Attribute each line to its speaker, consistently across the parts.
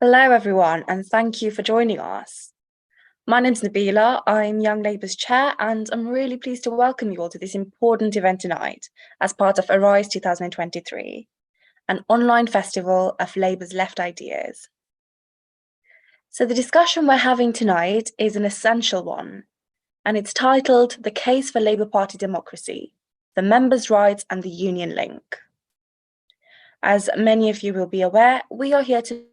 Speaker 1: Hello, everyone, and thank you for joining us. My name's Nabeela. I'm Young Labour's chair, and I'm really pleased to welcome you all to this important event tonight as part of Arise 2023, an online festival of Labour's left ideas. So the discussion we're having tonight is an essential one, and it's titled The Case for Labour Party Democracy, the Members' Rights and the Union Link. As many of you will be aware, we are here tonight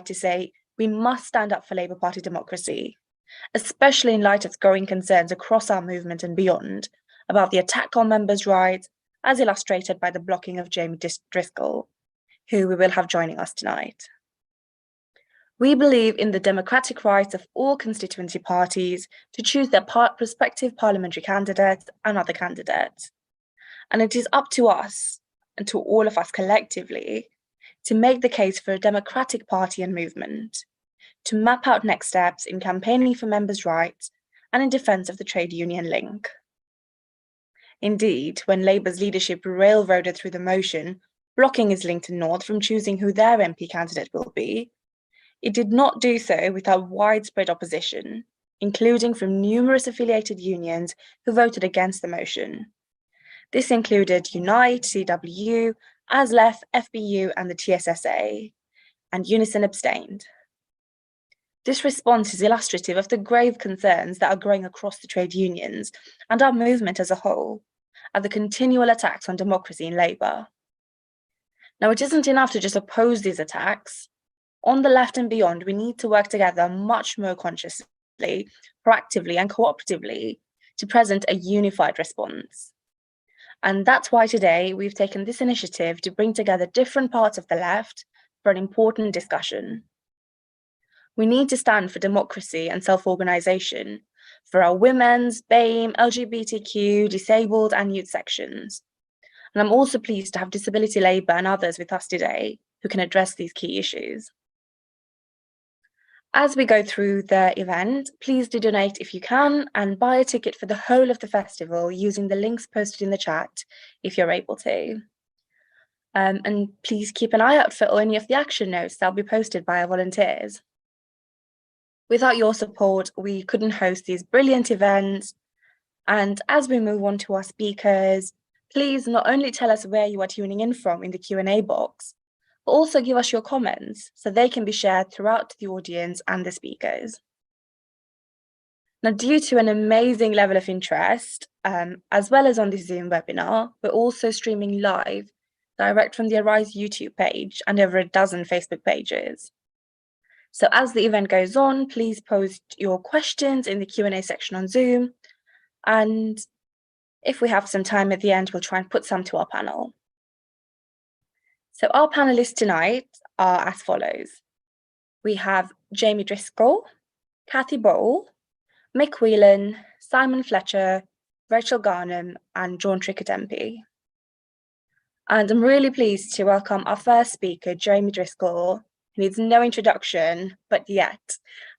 Speaker 1: to say we must stand up for Labour Party democracy, especially in light of growing concerns across our movement and beyond about the attack on members' rights, as illustrated by the blocking of Jamie Driscoll, who we will have joining us tonight. We believe in the democratic rights of all constituency parties to choose their prospective parliamentary candidates and other candidates. And it is up to us, and to all of us collectively, to make the case for a democratic party and movement, to map out next steps in campaigning for members' rights and in defence of the trade union link. Indeed, when Labour's leadership railroaded through the motion blocking Islington North from choosing who their MP candidate will be, it did not do so without widespread opposition, including from numerous affiliated unions who voted against the motion. This included Unite, CW, ASLEF, FBU and the TSSA, and Unison abstained. This response is illustrative of the grave concerns that are growing across the trade unions and our movement as a whole, at the continual attacks on democracy in Labour. Now, it isn't enough to just oppose these attacks. On the left and beyond, we need to work together much more consciously, proactively and cooperatively to present a unified response. And that's why today we've taken this initiative to bring together different parts of the left for an important discussion. We need to stand for democracy and self-organisation for our women's, BAME, LGBTQ, disabled and youth sections. And I'm also pleased to have Disability Labour and others with us today who can address these key issues. As we go through the event, please do donate if you can and buy a ticket for the whole of the festival using the links posted in the chat if you're able to. And please keep an eye out for any of the action notes that will be posted by our volunteers. Without your support, we couldn't host these brilliant events. And as we move on to our speakers, please not only tell us where you are tuning in from in the Q&A box, but also give us your comments so they can be shared throughout the audience and the speakers. Now, due to an amazing level of interest, as well as on this Zoom webinar, we're also streaming live direct from the Arise YouTube page and over a dozen Facebook pages. So as the event goes on, please post your questions in the Q&A section on Zoom. And if we have some time at the end, we'll try and put some to our panel. So our panelists tonight are as follows. We have Jamie Driscoll, Cathy Bole, Mick Whelan, Simon Fletcher, Rachel Garnham and John Trickett MP. And I'm really pleased to welcome our first speaker, Jamie Driscoll, who needs no introduction, but yet,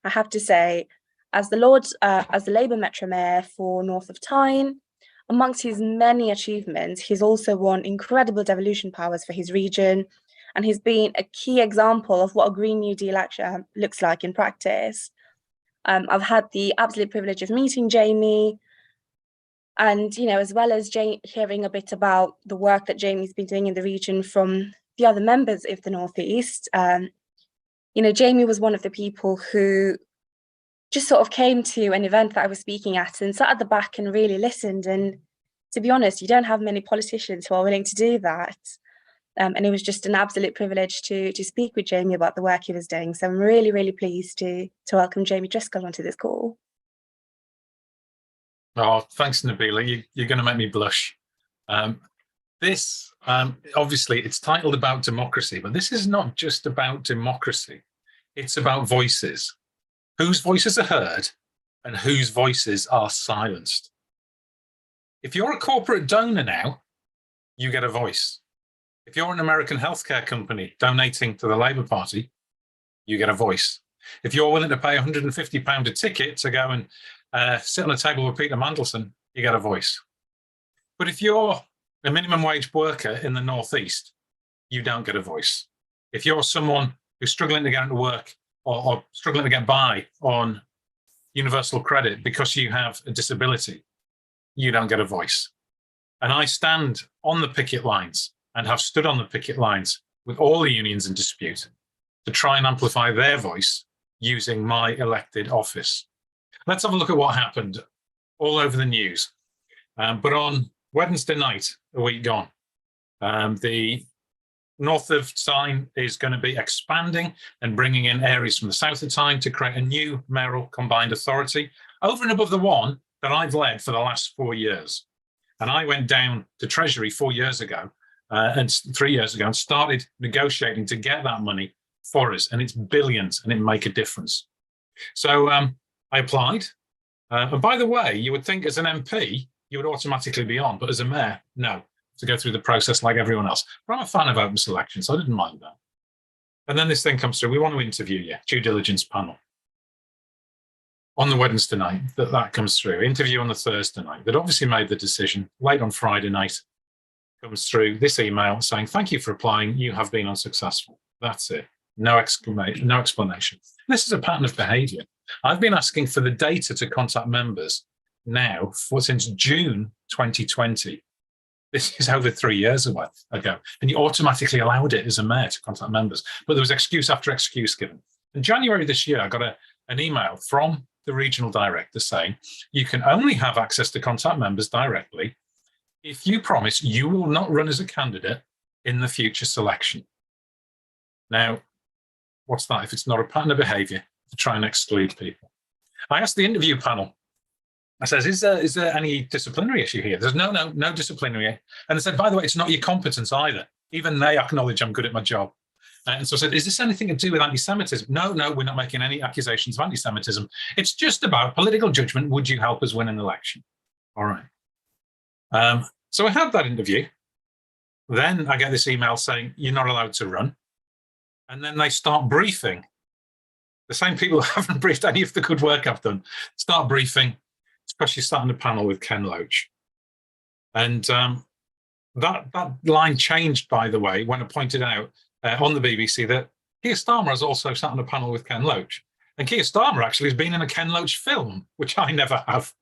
Speaker 1: I have to say, as the Labour Metro Mayor for North of Tyne, amongst his many achievements, he's also won incredible devolution powers for his region, and he's been a key example of what a Green New Deal action looks like in practice. I've had the absolute privilege of meeting Jamie, and as well as hearing a bit about the work that Jamie's been doing in the region from the other members of the North East. Jamie was one of the people who just sort of came to an event that I was speaking at and sat at the back and really listened. And to be honest, you don't have many politicians who are willing to do that. And it was just an absolute privilege to speak with Jamie about the work he was doing. So I'm really, really pleased to welcome Jamie Driscoll onto this call.
Speaker 2: Oh, thanks, Nabeela. You're going to make me blush. This, obviously, it's titled about democracy, but this is not just about democracy. It's about voices. Whose voices are heard and whose voices are silenced. If you're a corporate donor now, you get a voice. If you're an American healthcare company donating to the Labour Party, you get a voice. If you're willing to pay £150 a ticket to go and sit on a table with Peter Mandelson, you get a voice. But if you're a minimum wage worker in the North East, you don't get a voice. If you're someone who's struggling to get into work or struggling to get by on universal credit because you have a disability, you don't get a voice. And I stand on the picket lines and have stood on the picket lines with all the unions in dispute to try and amplify their voice using my elected office. Let's have a look at what happened all over the news. But on Wednesday night, a week gone, the north of Tyne is going to be expanding and bringing in areas from the south of Tyne to create a new mayoral combined authority over and above the one that I've led for the last 4 years. And I went down to Treasury 4 years ago and 3 years ago and started negotiating to get that money for us. And it's billions and it make a difference. So I applied. And by the way, you would think as an MP, you would automatically be on, but as a mayor, no, to go through the process like everyone else. But I'm a fan of open selection, so I didn't mind that. And then this thing comes through. We want to interview you, due diligence panel. On the Wednesday night, that comes through. Interview on the Thursday night. They'd obviously made the decision. Late on Friday night, comes through this email saying, thank you for applying. You have been unsuccessful. That's it. No explanation. No explanation. This is a pattern of behaviour. I've been asking for the data to contact members now since June 2020. This is over 3 years ago, and you automatically allowed it as a mayor to contact members. But there was excuse after excuse given. In January this year, I got an email from the regional director saying, you can only have access to contact members directly if you promise you will not run as a candidate in the future selection. Now, what's that if it's not a pattern of behaviour to try and exclude people? I asked the interview panel, I says, is there any disciplinary issue here? There's no disciplinary. And they said, by the way, it's not your competence either. Even they acknowledge I'm good at my job. And so I said, is this anything to do with anti-Semitism? No, we're not making any accusations of anti-Semitism. It's just about political judgment. Would you help us win an election? All right. So I had that interview. Then I get this email saying, you're not allowed to run. And then they start briefing. The same people who haven't briefed any of the good work I've done start briefing, especially starting the panel with Ken Loach. And that line changed, by the way, when I pointed out on the BBC that Keir Starmer has also sat on a panel with Ken Loach. And Keir Starmer actually has been in a Ken Loach film, which I never have.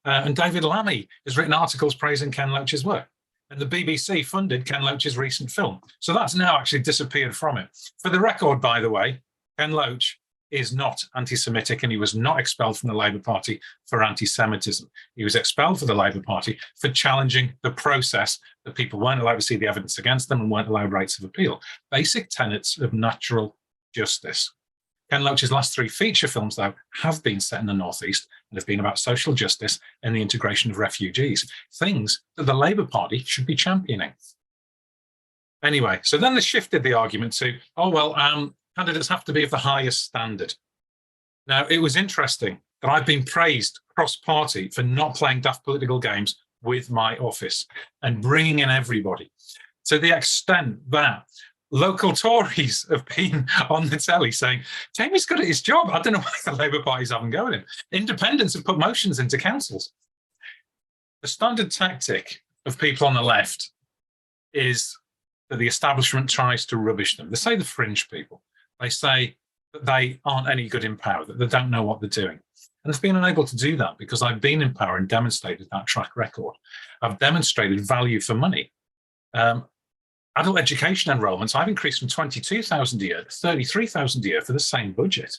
Speaker 2: And David Lammy has written articles praising Ken Loach's work. And the BBC funded Ken Loach's recent film. So that's now actually disappeared from it. For the record, by the way, Ken Loach is not anti-Semitic, and he was not expelled from the Labour Party for anti-Semitism. He was expelled for the Labour Party for challenging the process that people weren't allowed to see the evidence against them and weren't allowed rights of appeal. Basic tenets of natural justice. Ken Loach's last 3 feature films, though, have been set in the Northeast and have been about social justice and the integration of refugees, things that the Labour Party should be championing. Anyway, so then they shifted the argument to, oh, well, candidates have to be of the highest standard. Now, it was interesting that I've been praised cross-party for not playing daft political games with my office and bringing in everybody, to the extent that local Tories have been on the telly saying, Jamie's good at his job. I don't know why the Labour Party's having go with him. Independents have put motions into councils. The standard tactic of people on the left is that the establishment tries to rubbish them. They say the fringe people. They say that they aren't any good in power, that they don't know what they're doing. And they've been unable to do that because I've been in power and demonstrated that track record. I've demonstrated value for money. Adult education enrolments, I've increased from 22,000 a year to 33,000 a year for the same budget.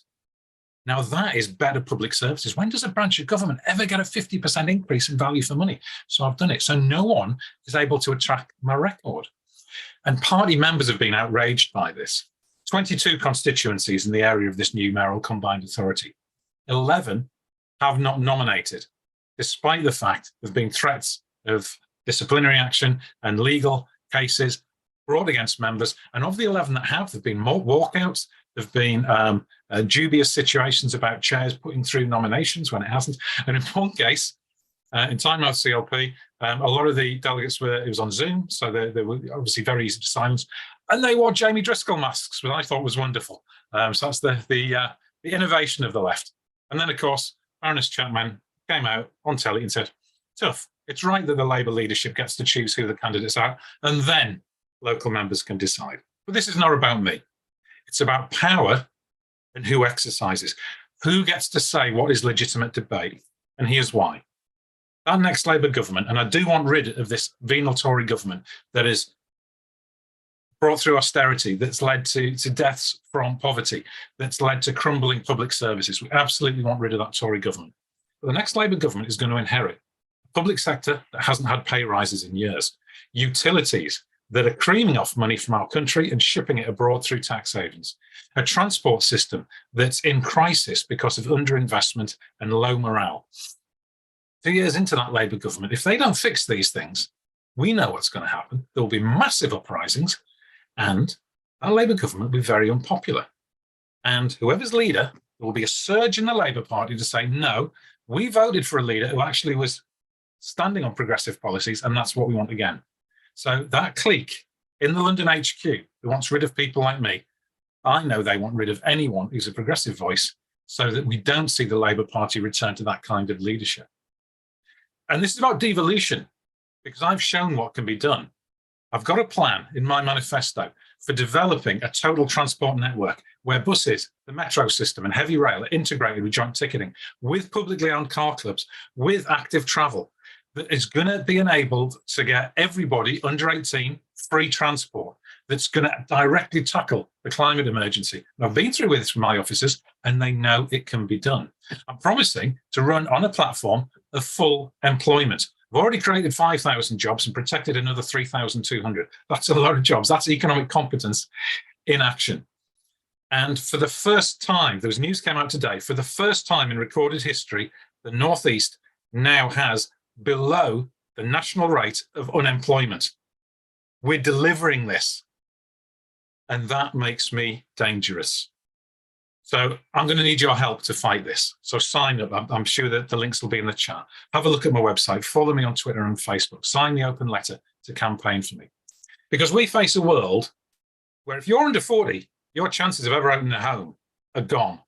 Speaker 2: Now that is better public services. When does a branch of government ever get a 50% increase in value for money? So I've done it. So no one is able to attract my record. And party members have been outraged by this. 22 constituencies in the area of this new mayoral combined authority. 11 have not nominated, despite the fact there have been threats of disciplinary action and legal cases brought against members. And of the 11 that have, there have been more walkouts, there have been dubious situations about chairs putting through nominations when it hasn't. And in one case, in Tynemouth CLP, a lot of the delegates it was on Zoom, so they were obviously very easy to silence. And they wore Jamie Driscoll masks, which I thought was wonderful. So that's the innovation of the left. And then, of course, Baroness Chapman came out on telly and said, tough, it's right that the Labour leadership gets to choose who the candidates are, and then local members can decide. But this is not about me. It's about power and who exercises. Who gets to say what is legitimate debate? And here's why. That next Labour government, and I do want rid of this venal Tory government that has brought through austerity, that's led to deaths from poverty, that's led to crumbling public services. We absolutely want rid of that Tory government. But the next Labour government is going to inherit a public sector that hasn't had pay rises in years, utilities that are creaming off money from our country and shipping it abroad through tax havens, a transport system that's in crisis because of underinvestment and low morale. 2 years into that Labour government, if they don't fix these things, we know what's going to happen. There will be massive uprisings, and that Labour government will be very unpopular. And whoever's leader, there will be a surge in the Labour Party to say, no, we voted for a leader who actually was standing on progressive policies, and that's what we want again. So that clique in the London HQ who wants rid of people like me, I know they want rid of anyone who's a progressive voice so that we don't see the Labour Party return to that kind of leadership. And this is about devolution, because I've shown what can be done. I've got a plan in my manifesto for developing a total transport network where buses, the metro system and heavy rail are integrated with joint ticketing, with publicly owned car clubs, with active travel, that is going to be enabled to get everybody under 18 free transport, that's going to directly tackle the climate emergency. And I've been through this with my officers, and they know it can be done. I'm promising to run on a platform of full employment. I've already created 5,000 jobs and protected another 3,200. That's a lot of jobs. That's economic competence in action. And for the first time, there was news came out today, for the first time in recorded history, the North East now has below the national rate of unemployment. We're delivering this. And that makes me dangerous. So I'm going to need your help to fight this. So sign up. I'm sure that the links will be in the chat. Have a look at my website. Follow me on Twitter and Facebook. Sign the open letter to campaign for me. Because we face a world where if you're under 40, your chances of ever owning a home are gone.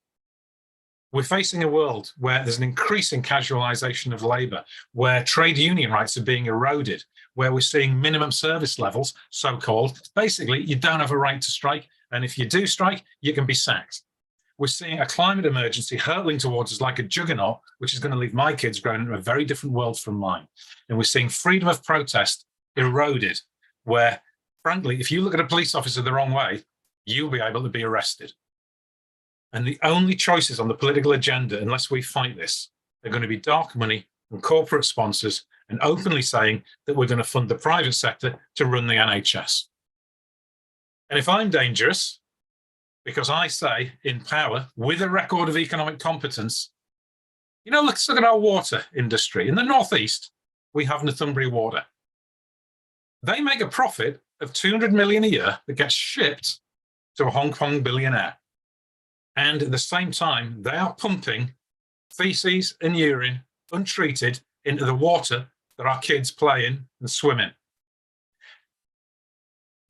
Speaker 2: We're facing a world where there's an increasing casualisation of labour, where trade union rights are being eroded, where we're seeing minimum service levels, so-called. Basically, you don't have a right to strike. And if you do strike, you can be sacked. We're seeing a climate emergency hurtling towards us like a juggernaut, which is going to leave my kids growing in a very different world from mine. And we're seeing freedom of protest eroded, where, frankly, if you look at a police officer the wrong way, you'll be able to be arrested. And the only choices on the political agenda, unless we fight this, are going to be dark money and corporate sponsors and openly saying that we're going to fund the private sector to run the NHS. And if I'm dangerous, because I say in power, with a record of economic competence, you know, let's look at our water industry. In the Northeast, we have Northumbria Water. They make a profit of 200 million a year that gets shipped to a Hong Kong billionaire. And at the same time, they are pumping feces and urine untreated into the water that our kids play in and swim in.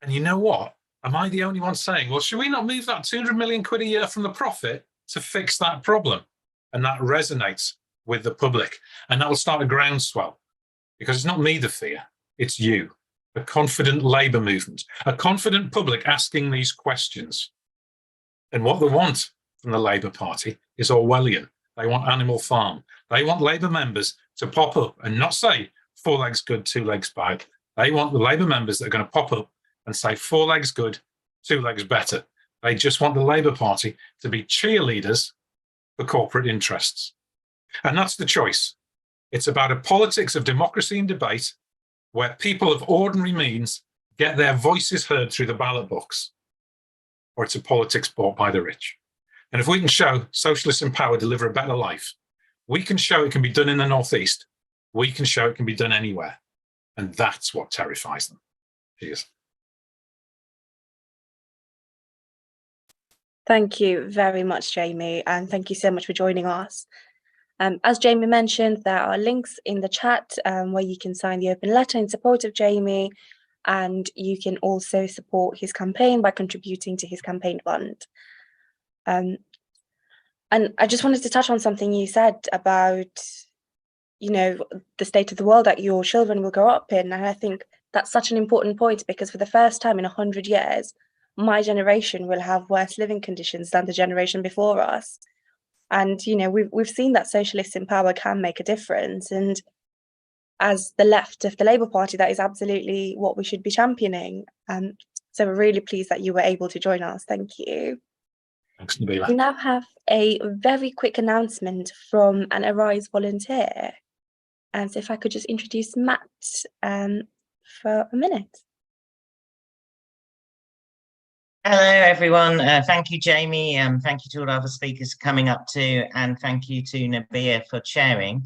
Speaker 2: And you know what? Am I the only one saying, well, should we not move that 200 million quid a year from the profit to fix that problem? And that resonates with the public. And that will start a groundswell, because it's not me the fear, it's you, a confident labour movement, a confident public asking these questions. And what they want from the Labour Party is Orwellian. They want Animal Farm. They want Labour members to pop up and not say 4 legs good, 2 legs bad. They want the Labour members that are going to pop up and say 4 legs good, 2 legs better. They just want the Labour Party to be cheerleaders for corporate interests. And that's the choice. It's about a politics of democracy and debate where people of ordinary means get their voices heard through the ballot box, or it's a politics bought by the rich. And if we can show socialists in power deliver a better life, we can show it can be done in the Northeast, we can show it can be done anywhere. And that's what terrifies them. Cheers.
Speaker 1: Thank you very much, Jamie, and thank you so much for joining us. As Jamie mentioned, there are links in the chat where you can sign the open letter in support of Jamie, and you can also support his campaign by contributing to his campaign fund. And I just wanted to touch on something you said about, you know, the state of the world that your children will grow up in. And I think that's such an important point, because for the first time in 100 years, my generation will have worse living conditions than the generation before us. And, you know, we've seen that socialists in power can make a difference. And as the left of the Labour Party, that is absolutely what we should be championing. So we're really pleased that you were able to join us. Thank you.
Speaker 2: Thanks, Nabeela.
Speaker 1: We now have a very quick announcement from an Arise volunteer. And so if I could just introduce Matt for a minute.
Speaker 3: Hello, everyone. Thank you, Jamie. Thank you to all other speakers coming up too, and thank you to Nabeela for chairing.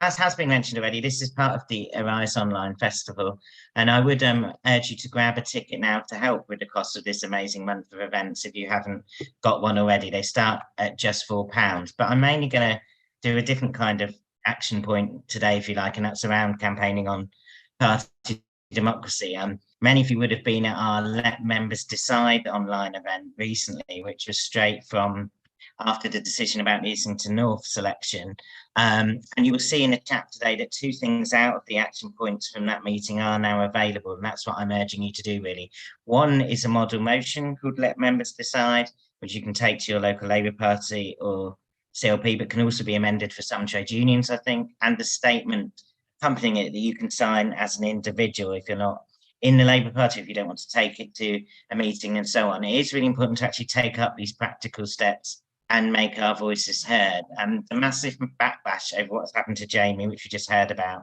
Speaker 3: As has been mentioned already, this is part of the Arise Online Festival, and I would urge you to grab a ticket now to help with the cost of this amazing month of events if you haven't got one already. They start at just £4, but I'm mainly going to do a different kind of action point today, if you like, and that's around campaigning on party democracy. Many of you would have been at our Let Members Decide online event recently, which was straight from after the decision about the Islington North selection. And you will see in the chat today that 2 things out of the action points from that meeting are now available, and that's what I'm urging you to do, really. One is a model motion called Let Members Decide, which you can take to your local Labour Party or CLP, but can also be amended for some trade unions, I think, and the statement accompanying it that you can sign as an individual if you're not in the Labour Party, if you don't want to take it to a meeting and so on. It is really important to actually take up these practical steps and make our voices heard. And the massive backlash over what's happened to Jamie, which we just heard about,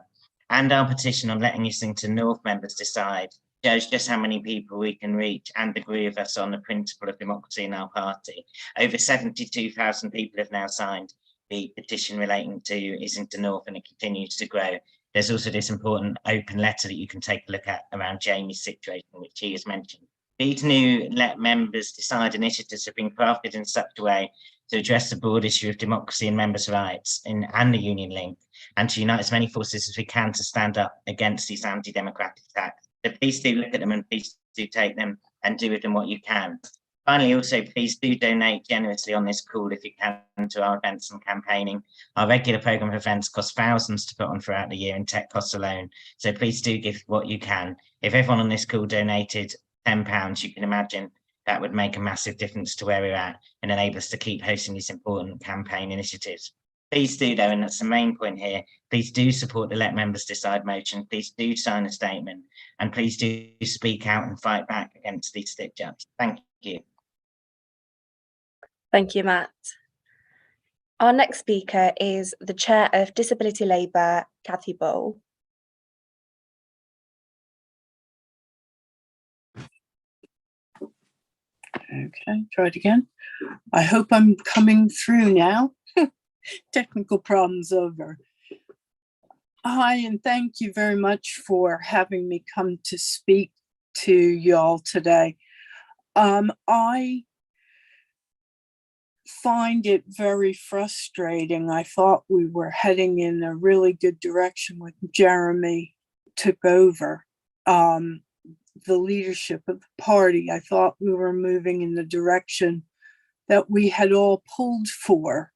Speaker 3: and our petition on letting Islington North members decide, shows just how many people we can reach and agree with us on the principle of democracy in our party. Over 72,000 people have now signed the petition relating to Islington North, and it continues to grow. There's also this important open letter that you can take a look at around Jamie's situation, which he has mentioned. These new Let Members Decide initiatives have been crafted in such a way to address the broad issue of democracy and members' rights and the union link, and to unite as many forces as we can to stand up against these anti-democratic attacks. So please do look at them, and please do take them and do with them what you can. Finally, also, please do donate generously on this call if you can to our events and campaigning. Our regular programme of events cost thousands to put on throughout the year in tech costs alone. So please do give what you can. If everyone on this call donated £10, you can imagine that would make a massive difference to where we're at and enable us to keep hosting these important campaign initiatives. Please do, though, and that's the main point here, please do support the Let Members Decide motion. Please do sign a statement, and please do speak out and fight back against these stitch-ups. Thank you.
Speaker 1: Thank you, Matt. Our next speaker is the Chair of Disability Labour, Cathy Bole.
Speaker 4: Okay, try it again. I hope I'm coming through now. Technical problems over. Hi, and thank you very much for having me come to speak to y'all today. I find it very frustrating. I thought we were heading in a really good direction when Jeremy took over the leadership of the party. I thought we were moving in the direction that we had all pulled for.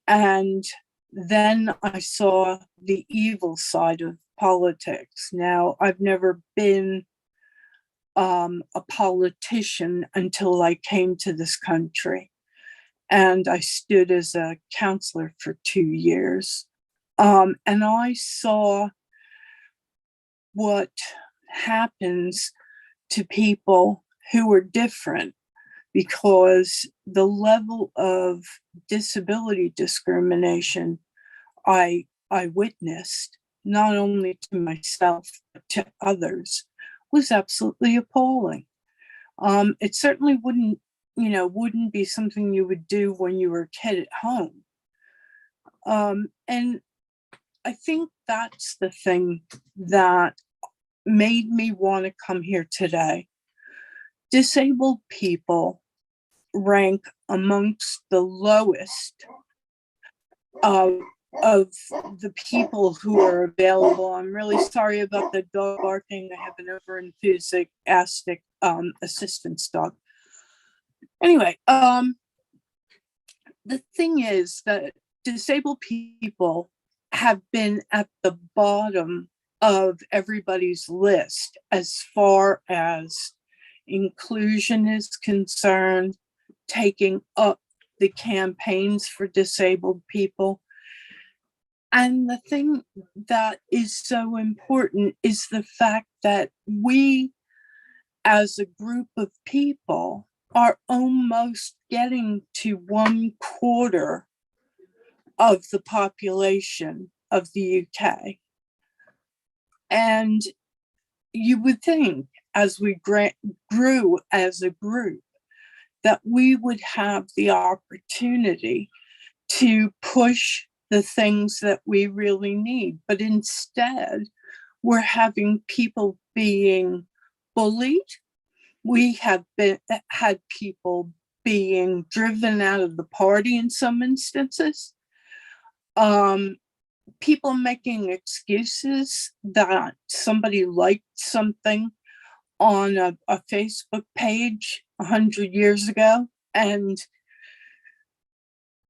Speaker 4: And then I saw the evil side of politics. Now, I've never been a politician until I came to this country. And I stood as a counselor for 2 years. And I saw what happens to people who are different, because the level of disability discrimination I witnessed, not only to myself, but to others, was absolutely appalling. It certainly wouldn't be something you would do when you were a kid at home. And I think that's the thing that made me want to come here today. Disabled people rank amongst the lowest of the people who are available. I'm really sorry about the dog barking. I have an over-enthusiastic assistance dog. Anyway, the thing is that disabled people have been at the bottom of everybody's list as far as inclusion is concerned, taking up the campaigns for disabled people. And the thing that is so important is the fact that we, as a group of people, are almost getting to 1/4 of the population of the UK. And you would think, as we grew as a group, that we would have the opportunity to push the things that we really need. But instead, we're having people being bullied. We have had people being driven out of the party in some instances. People making excuses that somebody liked something on a Facebook page 100 years ago, and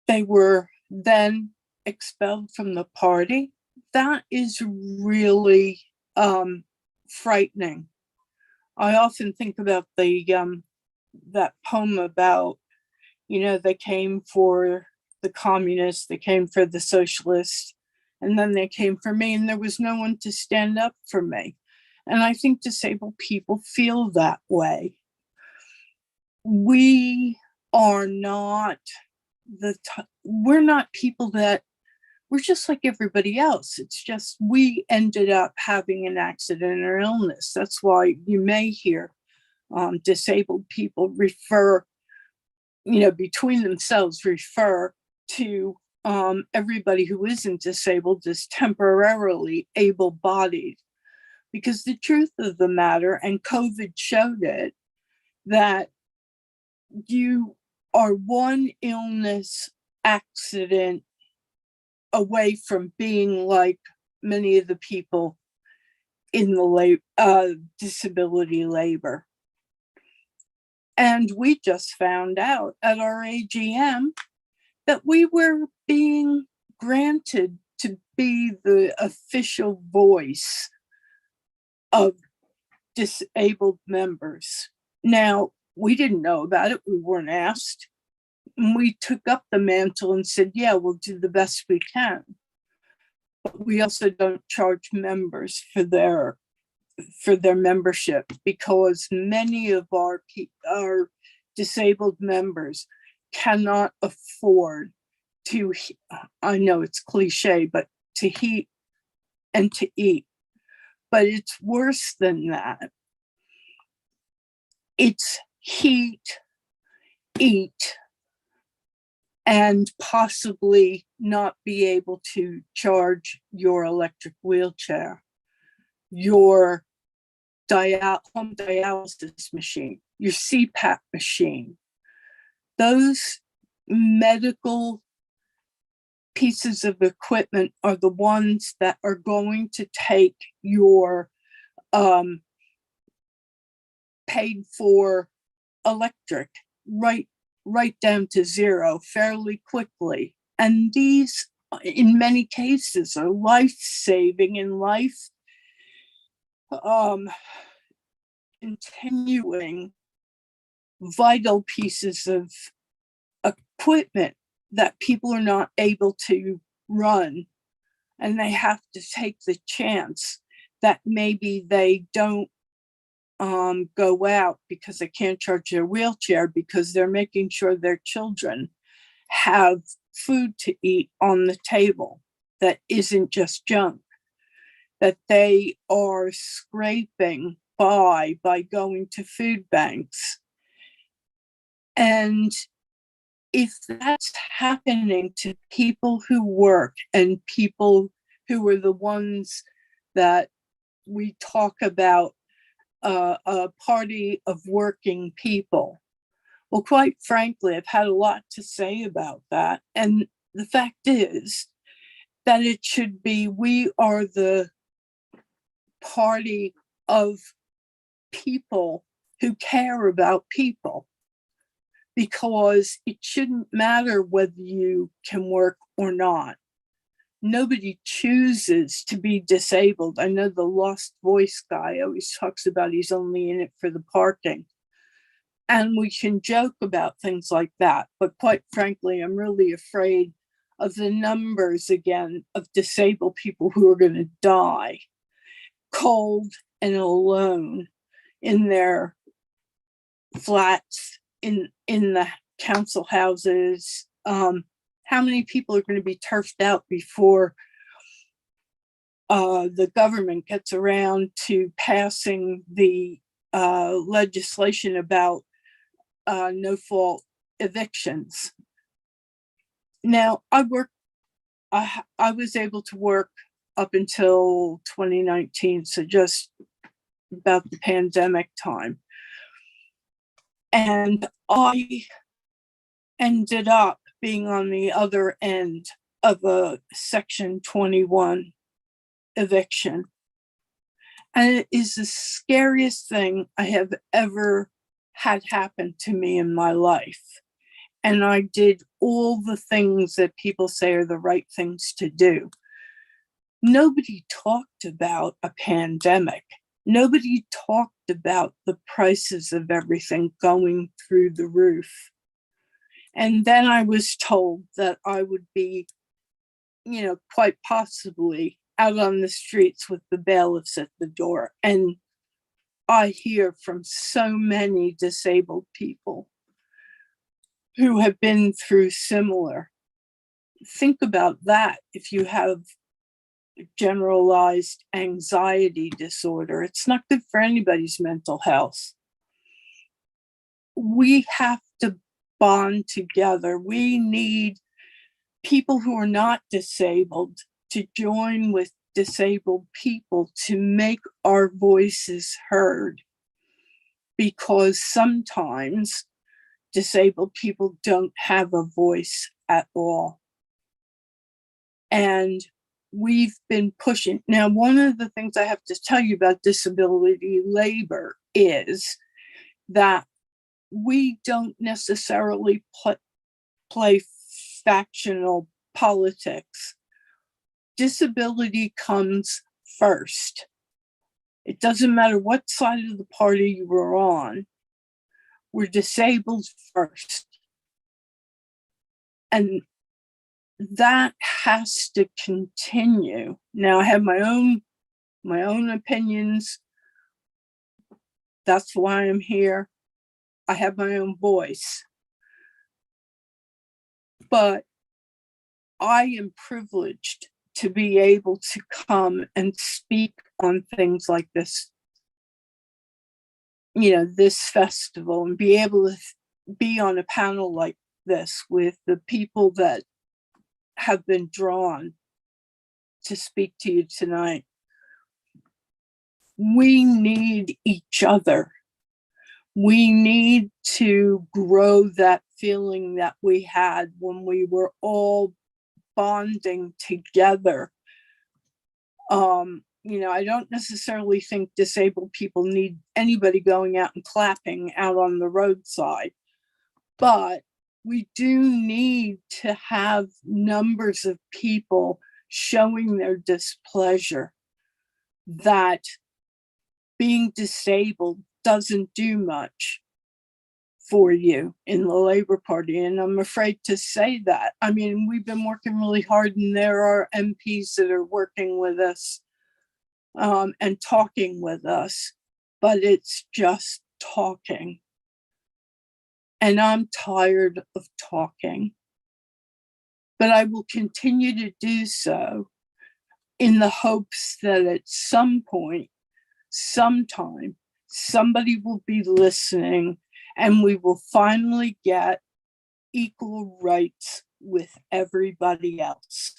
Speaker 4: they were then expelled from the party. That is really frightening. I often think about that poem about, they came for the communists, they came for the socialists, and then they came for me, and there was no one to stand up for me. And I think disabled people feel that way. We are not we're not people that, we're just like everybody else. It's just we ended up having an accident or illness. That's why you may hear disabled people refer, between themselves, refer to everybody who isn't disabled as temporarily able-bodied. Because the truth of the matter, and COVID showed it, that you are one illness accident away from being like many of the people in the disability labor. And we just found out at our AGM that we were being granted to be the official voice of disabled members. Now, we didn't know about it. We weren't asked. And we took up the mantle and said, yeah, we'll do the best we can. But we also don't charge members for their membership, because many of our disabled members cannot afford to, I know it's cliche, but to heat and to eat. But it's worse than that. It's heat, eat, and possibly not be able to charge your electric wheelchair, your home dialysis machine, your CPAP machine. Those medical pieces of equipment are the ones that are going to take your paid for electric right down to zero fairly quickly. And these, in many cases, are life-saving and life continuing vital pieces of equipment that people are not able to run, and they have to take the chance that maybe they don't go out because they can't charge their wheelchair, because they're making sure their children have food to eat on the table that isn't just junk, that they are scraping by going to food banks. And if that's happening to people who work and people who are the ones that we talk about, a party of working people, well, quite frankly, I've had a lot to say about that. And the fact is that it should be, we are the party of people who care about people, because it shouldn't matter whether you can work or not. Nobody chooses to be disabled. I know the Lost Voice guy always talks about he's only in it for the parking. And we can joke about things like that. But quite frankly, I'm really afraid of the numbers again of disabled people who are going to die cold and alone in their flats, in the council houses. How many people are going to be turfed out before the government gets around to passing the legislation about no-fault evictions? Now, I was able to work up until 2019, so just about the pandemic time. And I ended up being on the other end of a Section 21 eviction. And it is the scariest thing I have ever had happen to me in my life. And I did all the things that people say are the right things to do. Nobody talked about a pandemic. Nobody talked about the prices of everything going through the roof. And then I was told that I would be, quite possibly out on the streets with the bailiffs at the door. And I hear from so many disabled people who have been through similar. Think about that. If you have generalized anxiety disorder, it's not good for anybody's mental health. We have to bond together. We need people who are not disabled to join with disabled people to make our voices heard, because sometimes disabled people don't have a voice at all. And we've been pushing. Now, one of the things I have to tell you about disability labor is that we don't necessarily play factional politics. Disability comes first. It doesn't matter what side of the party you were on. We're disabled first. And that has to continue. Now, I have my own opinions. That's why I'm here. I have my own voice. But I am privileged to be able to come and speak on things like this, this festival, and be able to be on a panel like this with the people that have been drawn to speak to you tonight. We need each other. We need to grow that feeling that we had when we were all bonding together. I don't necessarily think disabled people need anybody going out and clapping out on the roadside, but we do need to have numbers of people showing their displeasure that being disabled doesn't do much for you in the Labour Party. And I'm afraid to say that. I mean, we've been working really hard, and there are MPs that are working with us and talking with us, but it's just talking. And I'm tired of talking. But I will continue to do so in the hopes that at some point, sometime, somebody will be listening and we will finally get equal rights with everybody else.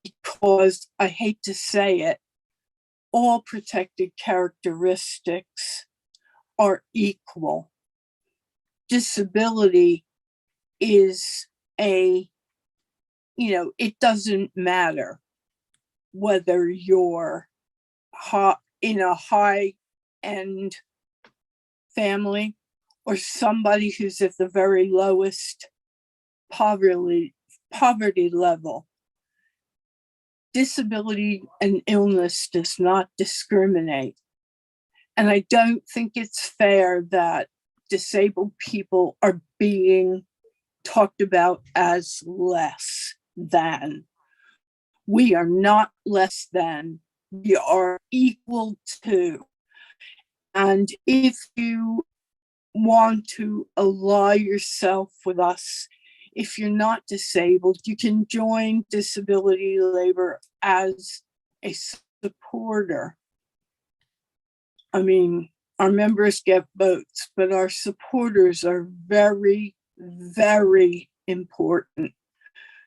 Speaker 4: Because I hate to say it, all protected characteristics are equal. Disability is it doesn't matter whether you're in a high-end family or somebody who's at the very lowest poverty level. Disability and illness does not discriminate. And I don't think it's fair that disabled people are being talked about as less than. We are not less than. We are equal to. And if you want to ally yourself with us, if you're not disabled, you can join Disability Labour as a supporter. I mean, our members get votes, but our supporters are very, very important.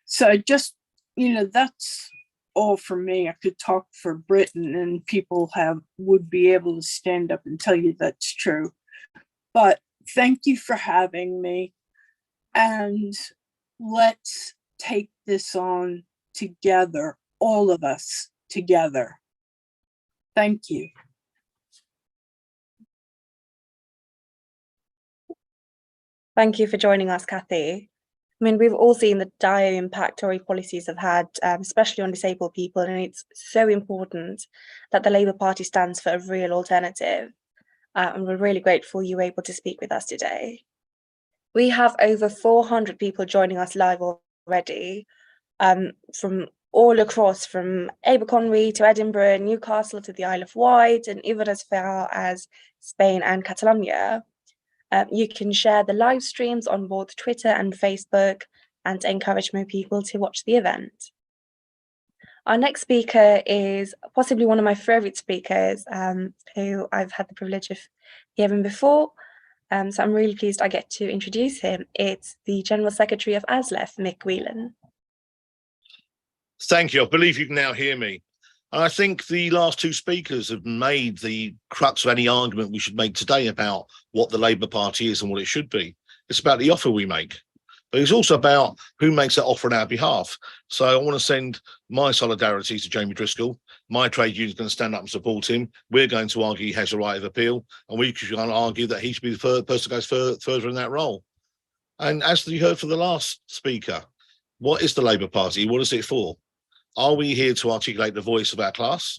Speaker 4: So just, that's all for me. I could talk for Britain and people would be able to stand up and tell you that's true. But thank you for having me. And let's take this on together, all of us together. Thank you.
Speaker 1: Thank you for joining us, Kathy. I mean, we've all seen the dire impact Tory policies have had, especially on disabled people, and it's so important that the Labour Party stands for a real alternative. And we're really grateful you were able to speak with us today. We have over 400 people joining us live already, from all across, from Aberconwy to Edinburgh, Newcastle to the Isle of Wight, and even as far as Spain and Catalonia. You can share the live streams on both Twitter and Facebook and encourage more people to watch the event. Our next speaker is possibly one of my favourite speakers, who I've had the privilege of hearing before. So I'm really pleased I get to introduce him. It's the General Secretary of ASLEF, Mick Whelan.
Speaker 5: Thank you. I believe you can now hear me. And I think the last two speakers have made the crux of any argument we should make today about what the Labour Party is and what it should be. It's about the offer we make, but it's also about who makes that offer on our behalf. So I want to send my solidarity to Jamie Driscoll. My trade union is going to stand up and support him. We're going to argue he has a right of appeal, and we should argue that he should be the first person that goes further in that role. And as you heard from the last speaker, what is the Labour Party? What is it for? Are we here to articulate the voice of our class?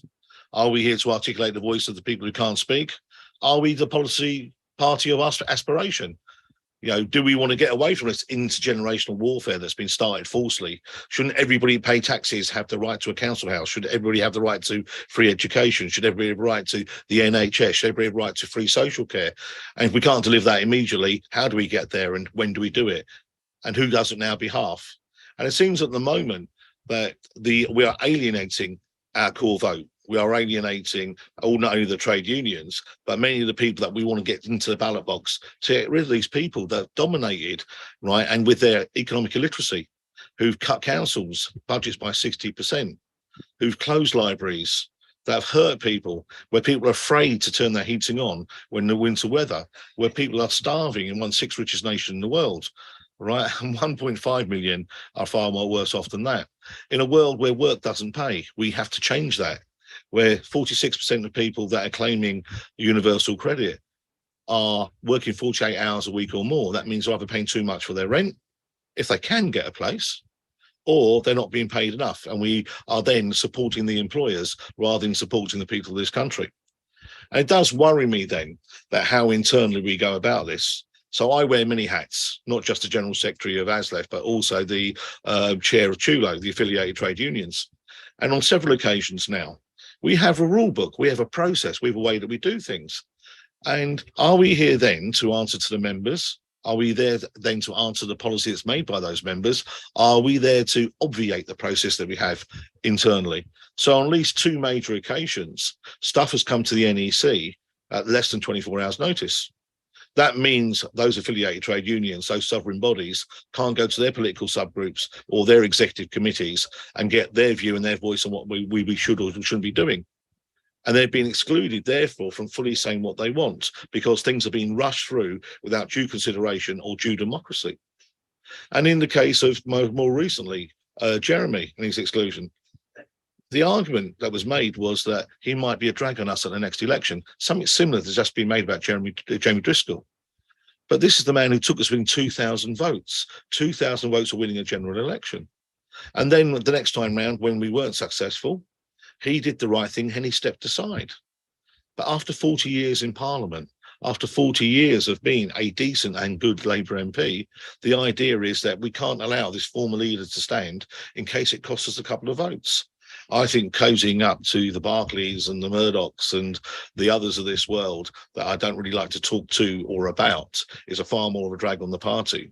Speaker 5: Are we here to articulate the voice of the people who can't speak? Are we the policy party of aspiration? Do we want to get away from this intergenerational warfare that's been started falsely? Shouldn't everybody pay taxes, have the right to a council house? Should everybody have the right to free education? Should everybody have the right to the NHS? Should everybody have the right to free social care? And if we can't deliver that immediately, how do we get there and when do we do it? And who does it on our behalf? And it seems at the moment that we are alienating our core vote. We are alienating not only the trade unions, but many of the people that we want to get into the ballot box to get rid of these people that dominated, right, and with their economic illiteracy, who've cut councils' budgets by 60%, who've closed libraries, that have hurt people, where people are afraid to turn their heating on when the winter weather, where people are starving in one sixth richest nation in the world. Right, and 1.5 million are far more worse off than that. In a world where work doesn't pay, we have to change that. Where 46% of people that are claiming universal credit are working 48 hours a week or more. That means they're either paying too much for their rent, if they can get a place, or they're not being paid enough. And we are then supporting the employers rather than supporting the people of this country. And it does worry me then that how internally we go about this. So I wear many hats, not just the General Secretary of ASLEF, but also the Chair of TULO, the affiliated trade unions. And on several occasions now, we have a rule book, we have a process, we have a way that we do things. And are we here then to answer to the members? Are we there then to answer the policy that's made by those members? Are we there to obviate the process that we have internally? So on at least two major occasions, stuff has come to the NEC at less than 24 hours notice. That means those affiliated trade unions, those sovereign bodies, can't go to their political subgroups or their executive committees and get their view and their voice on what we should or shouldn't be doing. And they're being excluded, therefore, from fully saying what they want because things are being rushed through without due consideration or due democracy. And in the case of more recently, Jeremy and his exclusion, the argument that was made was that he might be a drag on us at the next election. Something similar has just been made about Jamie Driscoll. But this is the man who took us within 2,000 votes. 2,000 votes of winning a general election. And then the next time round, when we weren't successful, he did the right thing and he stepped aside. But after 40 years in Parliament, After 40 years of being a decent and good Labour MP, the idea is that we can't allow this former leader to stand in case it costs us a couple of votes. I think cozying up to the Barclays and the Murdochs and the others of this world that I don't really like to talk to or about is a far more of a drag on the party.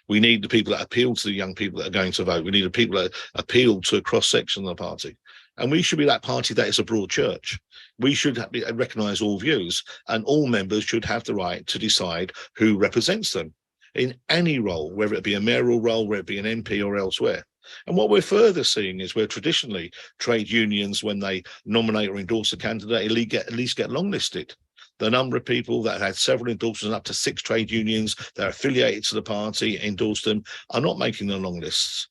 Speaker 5: We need the people that appeal to the young people that are going to vote. We need the people that appeal to a cross-section of the party. And we should be that party that is a broad church. We should recognise all views, and all members should have the right to decide who represents them in any role, whether it be a mayoral role, whether it be an MP or elsewhere. And what we're further seeing is where traditionally trade unions, when they nominate or endorse a candidate, at least get longlisted. The number of people that have had several endorsements, up to 6 trade unions that are affiliated to the party, endorse them, are not making the long lists.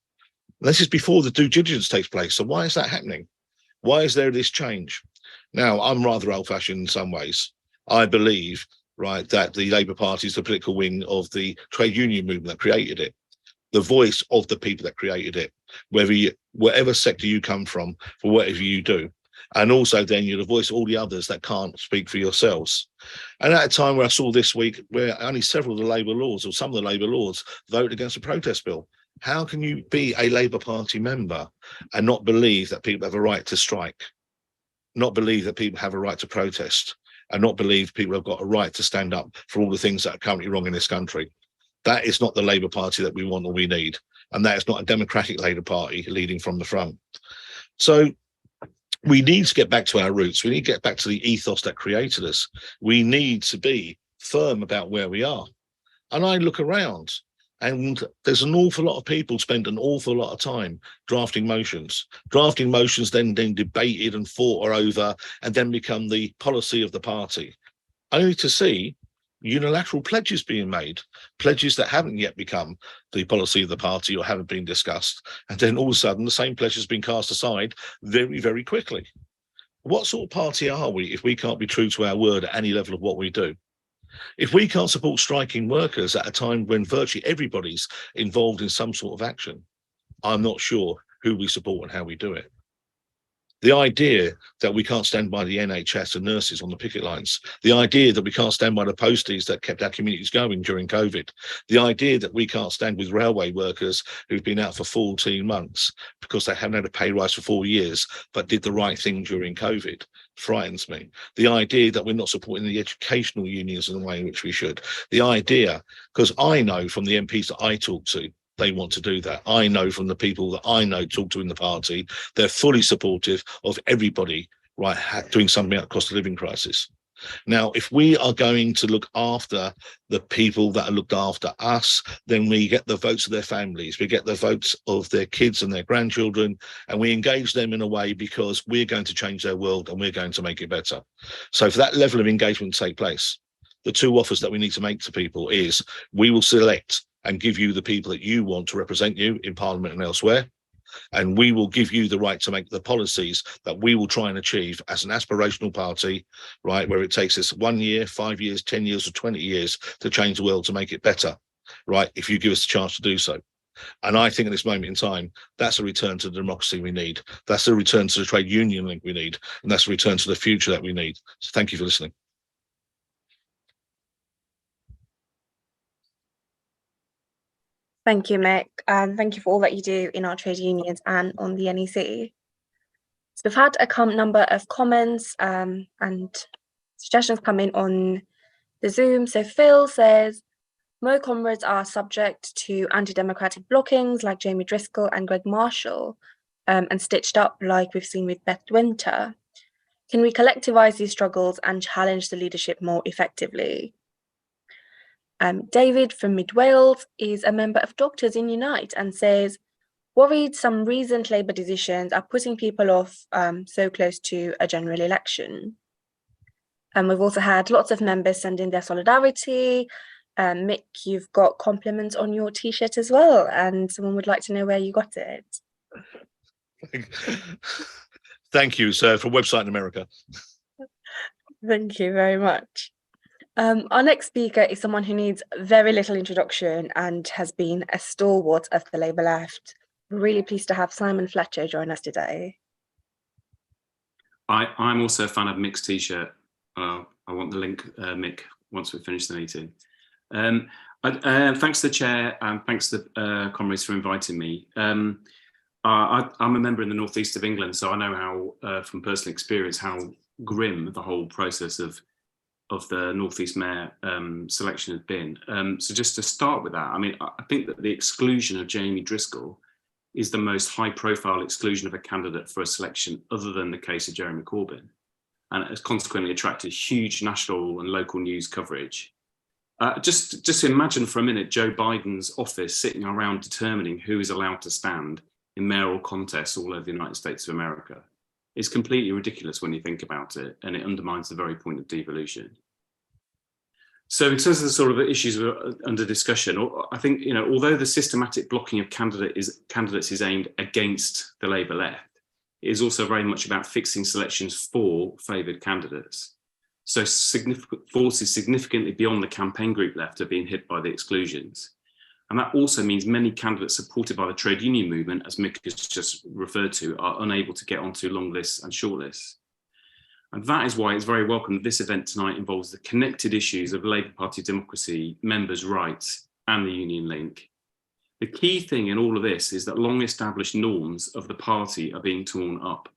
Speaker 5: This is before the due diligence takes place. So why is that happening? Why is there this change? Now, I'm rather old-fashioned in some ways. I believe, right, that the Labour Party is the political wing of the trade union movement that created it. The voice of the people that created it, whatever sector you come from, for whatever you do. And also then you're the voice of all the others that can't speak for yourselves. And at a time where I saw this week where only several of the Labour lords, or some of the Labour lords, voted against a protest bill. How can you be a Labour Party member and not believe that people have a right to strike, not believe that people have a right to protest, and not believe people have got a right to stand up for all the things that are currently wrong in this country? That is not the Labour Party that we want or we need. And that is not a democratic Labour Party leading from the front. So we need to get back to our roots. We need to get back to the ethos that created us. We need to be firm about where we are. And I look around, and there's an awful lot of people spend an awful lot of time drafting motions then debated and fought over, and then become the policy of the party, only to see unilateral pledges being made, pledges that haven't yet become the policy of the party or haven't been discussed. And then all of a sudden, the same pledge has been cast aside very, very quickly. What sort of party are we if we can't be true to our word at any level of what we do? If we can't support striking workers at a time when virtually everybody's involved in some sort of action, I'm not sure who we support and how we do it. The idea that we can't stand by the NHS and nurses on the picket lines, the idea that we can't stand by the posties that kept our communities going during COVID, the idea that we can't stand with railway workers who've been out for 14 months because they haven't had a pay rise for 4 years, but did the right thing during COVID, frightens me. The idea that we're not supporting the educational unions in the way in which we should. The idea, because I know from the MPs that I talk to, they want to do that. I know from the people that I know talk to in the party, they're fully supportive of everybody, right, doing something about the cost of living crisis. Now, if we are going to look after the people that are looked after us, then we get the votes of their families, we get the votes of their kids and their grandchildren, and we engage them in a way because we're going to change their world and we're going to make it better. So for that level of engagement to take place, the 2 offers that we need to make to people is we will select and give you the people that you want to represent you in Parliament and elsewhere. And we will give you the right to make the policies that we will try and achieve as an aspirational party, right, where it takes us 1 year, 5 years, 10 years or 20 years to change the world, to make it better, right, if you give us a chance to do so. And I think at this moment in time, that's a return to the democracy we need. That's a return to the trade union link we need. And that's a return to the future that we need. So thank you for listening.
Speaker 1: Thank you, Mick, and thank you for all that you do in our trade unions and on the NEC. So we've had a number of comments and suggestions come in on the Zoom. So Phil says, Mo comrades are subject to anti-democratic blockings like Jamie Driscoll and Greg Marshall, and stitched up like we've seen with Beth Winter. Can we collectivise these struggles and challenge the leadership more effectively? David from Mid Wales is a member of Doctors in Unite and says, worried some recent Labour decisions are putting people off so close to a general election. And we've also had lots of members send in their solidarity. Mick, you've got compliments on your T-shirt as well, and someone would like to know where you got it.
Speaker 5: Thank you, sir, from a website in America.
Speaker 1: Thank you very much. Our next speaker is someone who needs very little introduction and has been a stalwart of the Labour left. We're really pleased to have Simon Fletcher join us today.
Speaker 6: I'm also a fan of Mick's T-shirt. I want the link, Mick, once we finish the meeting. Thanks to the chair and thanks to the comrades for inviting me. I'm a member in the northeast of England, so I know how, from personal experience, how grim the whole process of the northeast mayor selection has been. So just to start with that, I mean, I think that the exclusion of Jamie Driscoll is the most high-profile exclusion of a candidate for a selection, other than the case of Jeremy Corbyn, and it has consequently attracted huge national and local news coverage. Just imagine for a minute Joe Biden's office sitting around determining who is allowed to stand in mayoral contests all over the United States of America. It's completely ridiculous when you think about it, and it undermines the very point of devolution. So in terms of the sort of issues under discussion, I think, you know, although the systematic blocking of candidates is aimed against the Labour left, it is also very much about fixing selections for favoured candidates. So forces significantly beyond the campaign group left are being hit by the exclusions. And that also means many candidates supported by the trade union movement, as Mick has just referred to, are unable to get onto long lists and short lists. And that is why it's very welcome that this event tonight involves the connected issues of Labour Party democracy, members' rights, and the union link. The key thing in all of this is that long-established norms of the party are being torn up.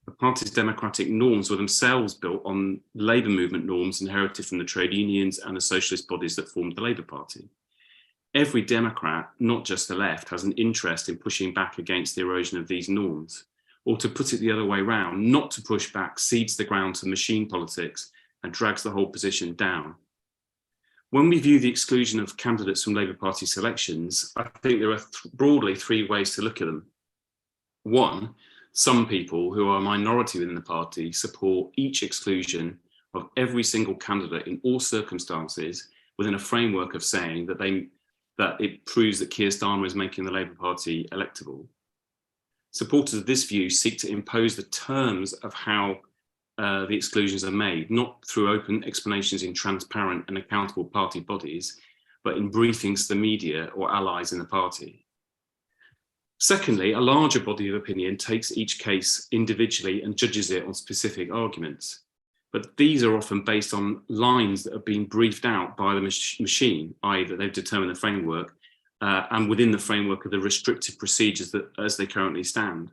Speaker 6: The party's democratic norms were themselves built on Labour movement norms inherited from the trade unions and the socialist bodies that formed the Labour Party. Every Democrat, not just the left, has an interest in pushing back against the erosion of these norms. Or to put it the other way around, not to push back cedes the ground to machine politics and drags the whole position down. When we view the exclusion of candidates from Labour Party selections, I think there are broadly three ways to look at them. One, some people who are a minority within the party support each exclusion of every single candidate in all circumstances within a framework of saying that it proves that Keir Starmer is making the Labour Party electable. Supporters of this view seek to impose the terms of how the exclusions are made, not through open explanations in transparent and accountable party bodies, but in briefings to the media or allies in the party. Secondly, a larger body of opinion takes each case individually and judges it on specific arguments. But these are often based on lines that have been briefed out by the machine, i.e. that they've determined the framework, and within the framework of the restrictive procedures that as they currently stand.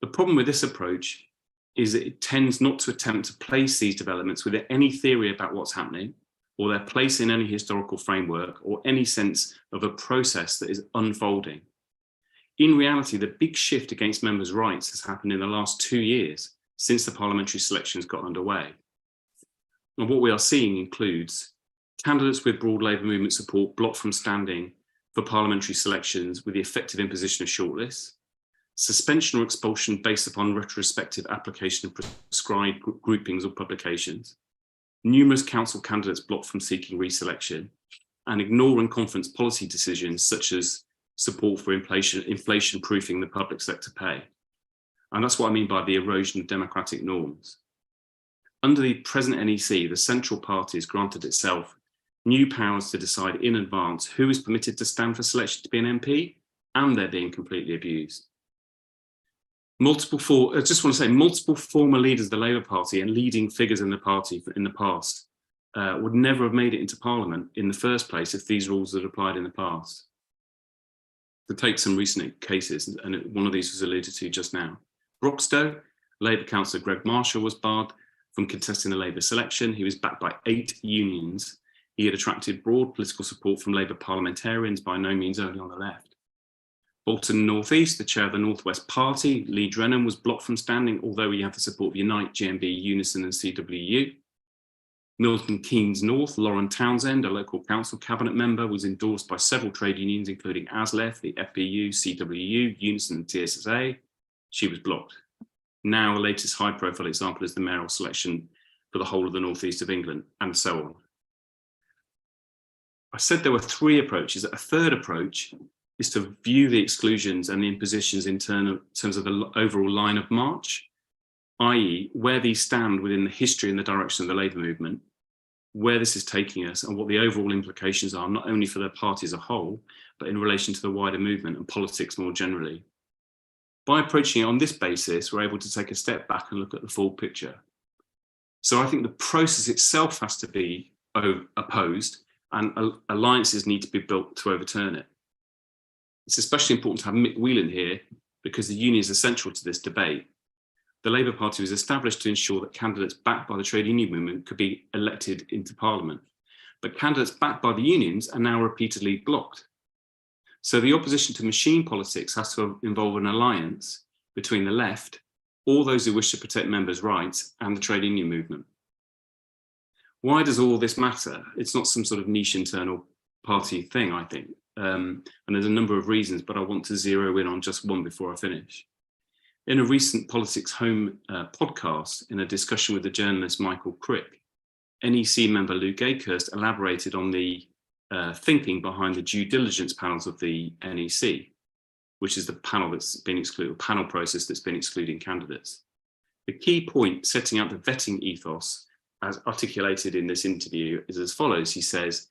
Speaker 6: The problem with this approach is that it tends not to attempt to place these developments with any theory about what's happening, or their place in any historical framework, or any sense of a process that is unfolding. In reality, the big shift against members' rights has happened in the last 2 years since the parliamentary selections got underway. And what we are seeing includes candidates with broad Labour movement support blocked from standing for parliamentary selections with the effective imposition of shortlists, suspension or expulsion based upon retrospective application of prescribed groupings or publications, numerous council candidates blocked from seeking reselection, and ignoring conference policy decisions such as support for inflation proofing the public sector pay. And that's what I mean by the erosion of democratic norms. Under the present NEC, the central party has granted itself new powers to decide in advance who is permitted to stand for selection to be an MP, and they're being completely abused. Multiple former leaders of the Labour Party and leading figures in the party in the past would never have made it into Parliament in the first place if these rules had applied in the past. To take some recent cases, and one of these was alluded to just now. Broxtowe, Labour councillor Greg Marshall was barred from contesting the Labour selection. He was backed by 8 unions. He had attracted broad political support from Labour parliamentarians, by no means only on the left. Bolton North East, the chair of the North West Party, Lee Drennan, was blocked from standing, although he had the support of Unite, GMB, Unison and CWU. Milton Keynes North, Lauren Townsend, a local council cabinet member, was endorsed by several trade unions, including ASLEF, the FPU, CWU, Unison and TSSA. She was blocked. Now the latest high-profile example is the mayoral selection for the whole of the North East of England, and so on. I said there were 3 approaches. A third approach is to view the exclusions and the impositions in terms of the overall line of march, i.e. where these stand within the history and the direction of the Labour movement, where this is taking us and what the overall implications are, not only for the party as a whole, but in relation to the wider movement and politics more generally. By approaching it on this basis, we're able to take a step back and look at the full picture. So I think the process itself has to be opposed, and alliances need to be built to overturn it. It's especially important to have Mick Whelan here because the unions are central to this debate. The Labour Party was established to ensure that candidates backed by the trade union movement could be elected into Parliament. But candidates backed by the unions are now repeatedly blocked. So the opposition to machine politics has to involve an alliance between the left, all those who wish to protect members' rights, and the trade union movement. Why does all this matter? It's not some sort of niche internal party thing, I think. And there's a number of reasons, but I want to zero in on just one before I finish. In a recent Politics Home podcast, in a discussion with the journalist Michael Crick, NEC member Lou Gaykhurst elaborated on the thinking behind the due diligence panels of the NEC, which is the panel that's been excluded, panel process that's been excluding candidates. The key point setting out the vetting ethos, as articulated in this interview, is as follows. He says,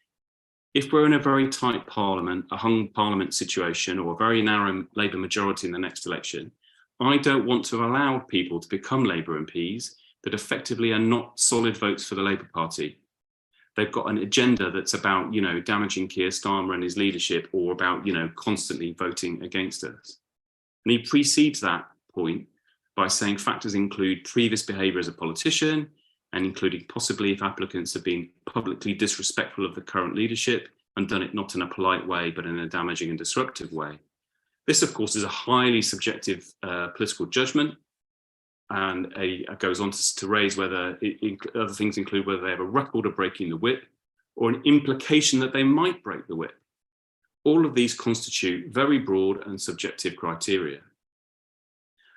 Speaker 6: if we're in a very tight parliament, a hung parliament situation, or a very narrow Labour majority in the next election, I don't want to allow people to become Labour MPs that effectively are not solid votes for the Labour Party. They've got an agenda that's about, damaging Keir Starmer and his leadership, or about, constantly voting against us. And he precedes that point by saying factors include previous behaviour as a politician, and including possibly if applicants have been publicly disrespectful of the current leadership and done it not in a polite way, but in a damaging and disruptive way. This, of course, is a highly subjective political judgment, and it goes on to raise whether other things include whether they have a record of breaking the whip or an implication that they might break the whip. All of these constitute very broad and subjective criteria.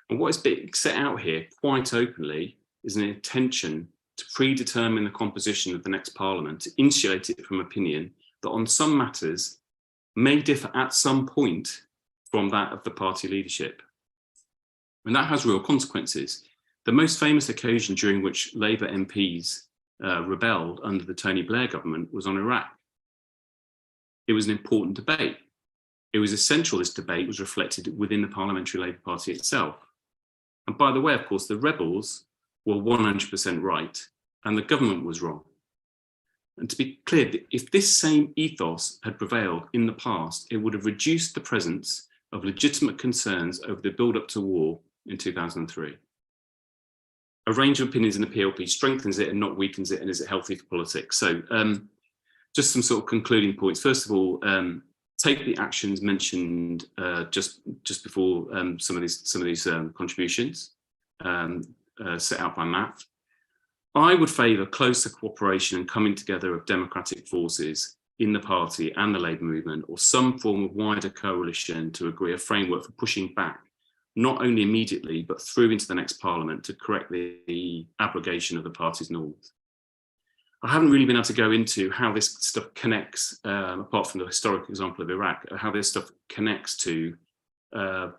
Speaker 6: And what is being set out here quite openly is an intention to predetermine the composition of the next parliament, to insulate it from opinion that on some matters may differ at some point from that of the party leadership. And that has real consequences. The most famous occasion during which Labour MPs rebelled under the Tony Blair government was on Iraq. It was an important debate. It was essential this debate was reflected within the Parliamentary Labour Party itself. And by the way, of course, the rebels were 100% right and the government was wrong. And to be clear, if this same ethos had prevailed in the past, it would have reduced the presence of legitimate concerns over the build-up to war in 2003. A range of opinions in the PLP strengthens it and not weakens it, and is it healthy for politics? So just some sort of concluding points. First of all, take the actions mentioned just before some of these contributions set out by Matt. I would favour closer cooperation and coming together of democratic forces in the party and the Labour movement, or some form of wider coalition to agree a framework for pushing back, not only immediately, but through into the next parliament to correct the abrogation of the party's norms. I haven't really been able to go into how this stuff connects, apart from the historic example of Iraq, how this stuff connects to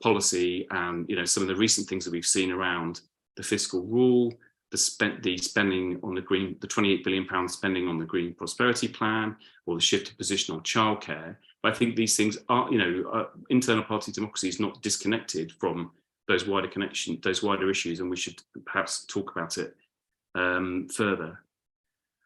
Speaker 6: policy and some of the recent things that we've seen around the fiscal rule, the spending on the £28 billion spending on the Green Prosperity Plan, or the shift of position on childcare. But I think these things are, internal party democracy is not disconnected from those wider issues, and we should perhaps talk about it further.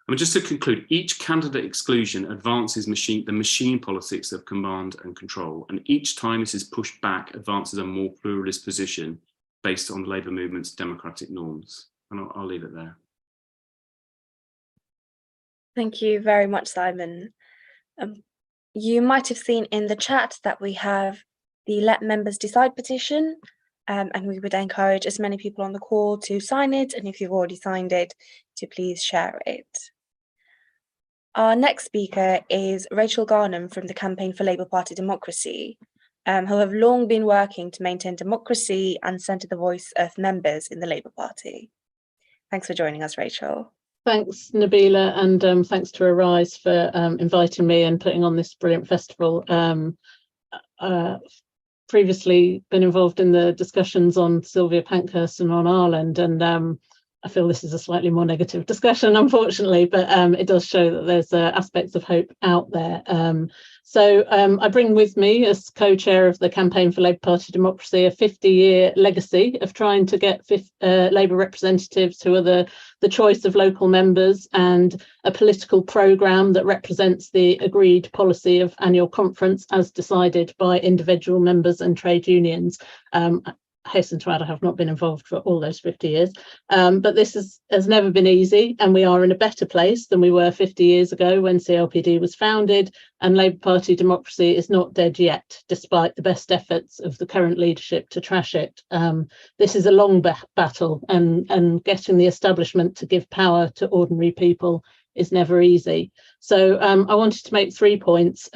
Speaker 6: I mean, just to conclude, each candidate exclusion advances the machine politics of command and control, and each time this is pushed back advances a more pluralist position based on the Labour movement's democratic norms. And I'll leave it there.
Speaker 1: Thank you very much, Simon. You might have seen in the chat that we have the Let Members Decide petition, and we would encourage as many people on the call to sign it, and if you've already signed it, to please share it. Our next speaker is Rachel Garnham from the Campaign for Labour Party Democracy, who have long been working to maintain democracy and centre the voice of members in the Labour Party. Thanks for joining us, Rachel.
Speaker 7: Thanks, Nabeela, and thanks to Arise for inviting me and putting on this brilliant festival. Previously been involved in the discussions on Sylvia Pankhurst and on Ireland, and I feel this is a slightly more negative discussion, unfortunately, but it does show that there's aspects of hope out there. So I bring with me, as co-chair of the Campaign for Labour Party Democracy, a 50-year legacy of trying to get Labour representatives who are the choice of local members, and a political programme that represents the agreed policy of annual conference as decided by individual members and trade unions. Hasten to add, I have not been involved for all those 50 years, but this has never been easy, and we are in a better place than we were 50 years ago when CLPD was founded, and Labour Party democracy is not dead yet, despite the best efforts of the current leadership to trash it. This is a long battle, and getting the establishment to give power to ordinary people is never easy. So I wanted to make 3 points.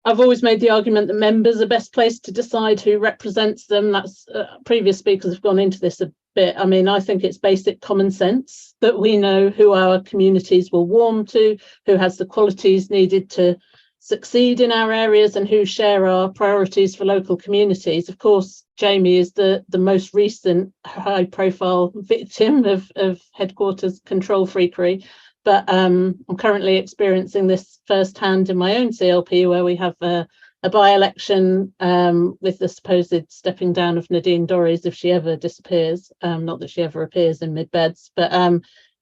Speaker 7: I've always made the argument that members are best placed to decide who represents them. That's previous speakers have gone into this a bit. I mean, I think it's basic common sense that we know who our communities will warm to, who has the qualities needed to succeed in our areas, and who share our priorities for local communities. Of course, Jamie is the most recent high-profile victim of headquarters control freakery. But I'm currently experiencing this firsthand in my own CLP, where we have a by-election with the supposed stepping down of Nadine Dorries if she ever disappears. Not that she ever appears in mid-beds, but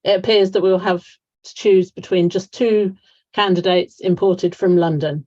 Speaker 7: it appears that we'll have to choose between just 2 candidates imported from London.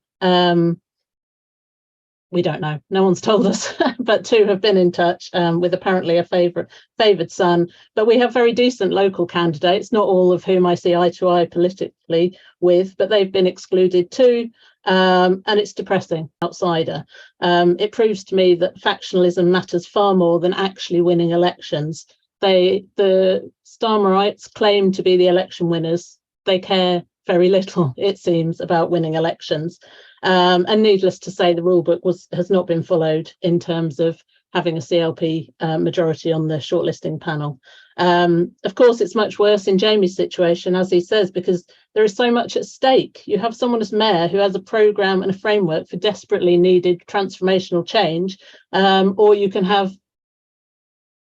Speaker 7: We don't know. No one's told us, but 2 have been in touch with apparently a favoured son. But we have very decent local candidates, not all of whom I see eye to eye politically with, but they've been excluded too. And it's depressing, outsider. It proves to me that factionalism matters far more than actually winning elections. The Starmerites claim to be the election winners. They care very little, it seems, about winning elections. And needless to say, the rulebook has not been followed in terms of having a CLP majority on the shortlisting panel. Of course, it's much worse in Jamie's situation, as he says, because there is so much at stake. You have someone as mayor who has a programme and a framework for desperately needed transformational change, or you can have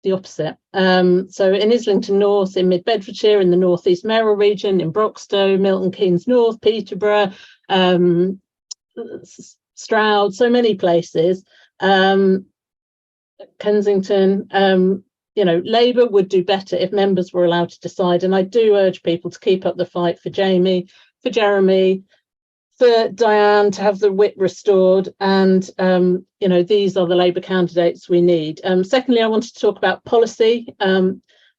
Speaker 7: the opposite. So in Islington North, in Mid-Bedfordshire, in the North East Mayoral region, in Broxtowe, Milton Keynes North, Peterborough, Stroud, so many places, Kensington, Labour would do better if members were allowed to decide. And I do urge people to keep up the fight for Jamie, for Jeremy, for Diane, to have the wit restored. And, these are the Labour candidates we need. Secondly, I wanted to talk about policy.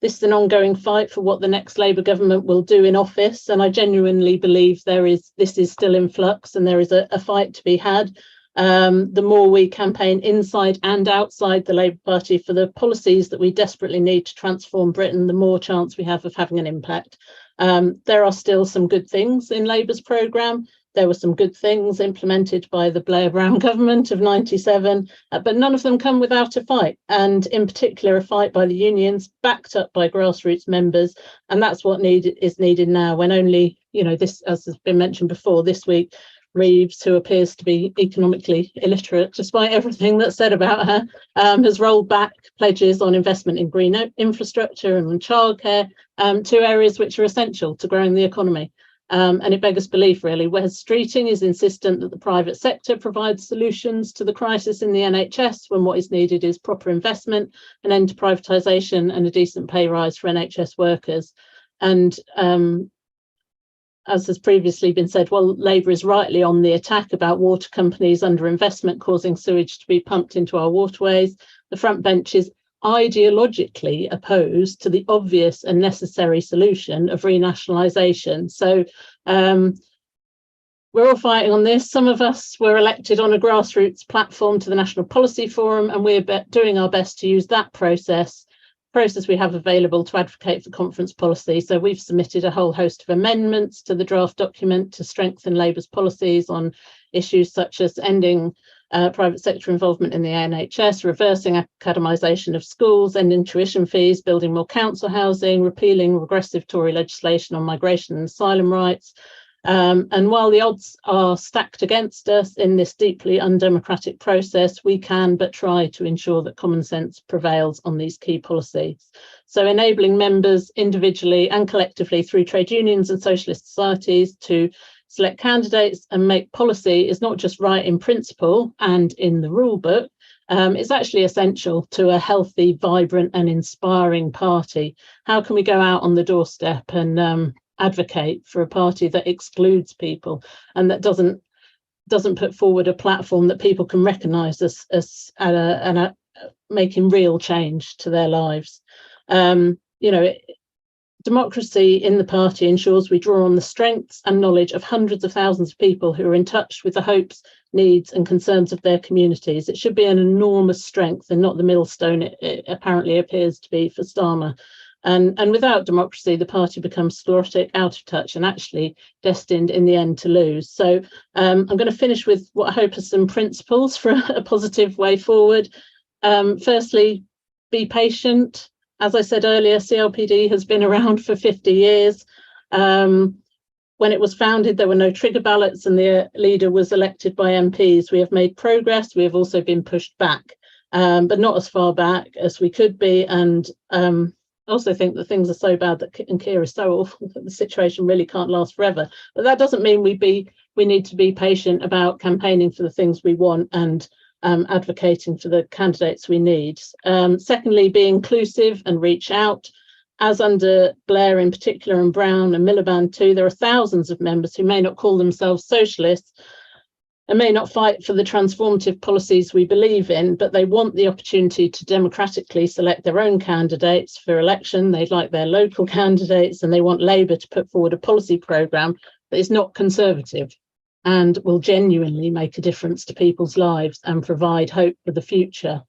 Speaker 7: This is an ongoing fight for what the next Labour government will do in office, and I genuinely believe this is still in flux, and there is a fight to be had. The more we campaign inside and outside the Labour Party for the policies that we desperately need to transform Britain, the more chance we have of having an impact. There are still some good things in Labour's programme. There were some good things implemented by the Blair-Brown government of '97, but none of them come without a fight, and in particular a fight by the unions, backed up by grassroots members. And that's what is needed now, when only, this, as has been mentioned before, this week, Reeves, who appears to be economically illiterate, despite everything that's said about her, has rolled back pledges on investment in green infrastructure and on childcare, 2 areas which are essential to growing the economy. And it beggars belief, really. Wes Streeting is insistent that the private sector provides solutions to the crisis in the NHS, when what is needed is proper investment, an end to privatisation, and a decent pay rise for NHS workers. And as has previously been said, well, Labour is rightly on the attack about water companies' underinvestment causing sewage to be pumped into our waterways. The front bench is ideologically opposed to the obvious and necessary solution of renationalisation. So we're all fighting on this. Some of us were elected on a grassroots platform to the National Policy Forum, and we're doing our best to use that process we have available to advocate for conference policy. So we've submitted a whole host of amendments to the draft document to strengthen Labour's policies on issues such as ending private sector involvement in the NHS, reversing academisation of schools, ending tuition fees, building more council housing, repealing regressive Tory legislation on migration and asylum rights, And while the odds are stacked against us in this deeply undemocratic process, we can but try to ensure that common sense prevails on these key policies. So enabling members individually and collectively through trade unions and socialist societies to select candidates and make policy is not just right in principle and in the rule book, it's actually essential to a healthy, vibrant and inspiring party. How can we go out on the doorstep and advocate for a party that excludes people and that doesn't put forward a platform that people can recognise as making real change to their lives? Democracy in the party ensures we draw on the strengths and knowledge of hundreds of thousands of people who are in touch with the hopes, needs and concerns of their communities. It should be an enormous strength and not the millstone it apparently appears to be for Starmer. And without democracy, the party becomes sclerotic, out of touch and actually destined in the end to lose. So I'm going to finish with what I hope are some principles for a positive way forward. Firstly, be patient. As I said earlier, CLPD has been around for 50 years. When it was founded, there were no trigger ballots and the leader was elected by MPs. We have made progress. We have also been pushed back, but not as far back as we could be. And I also think that things are so bad that Keir is so awful that the situation really can't last forever. But that doesn't mean we need to be patient about campaigning for the things we want and advocating for the candidates we need. Secondly, be inclusive and reach out. As under Blair in particular and Brown and Miliband too, there are thousands of members who may not call themselves socialists and may not fight for the transformative policies we believe in, but they want the opportunity to democratically select their own candidates for election. They'd like their local candidates and they want Labour to put forward a policy programme that is not conservative and will genuinely make a difference to people's lives and provide hope for the future.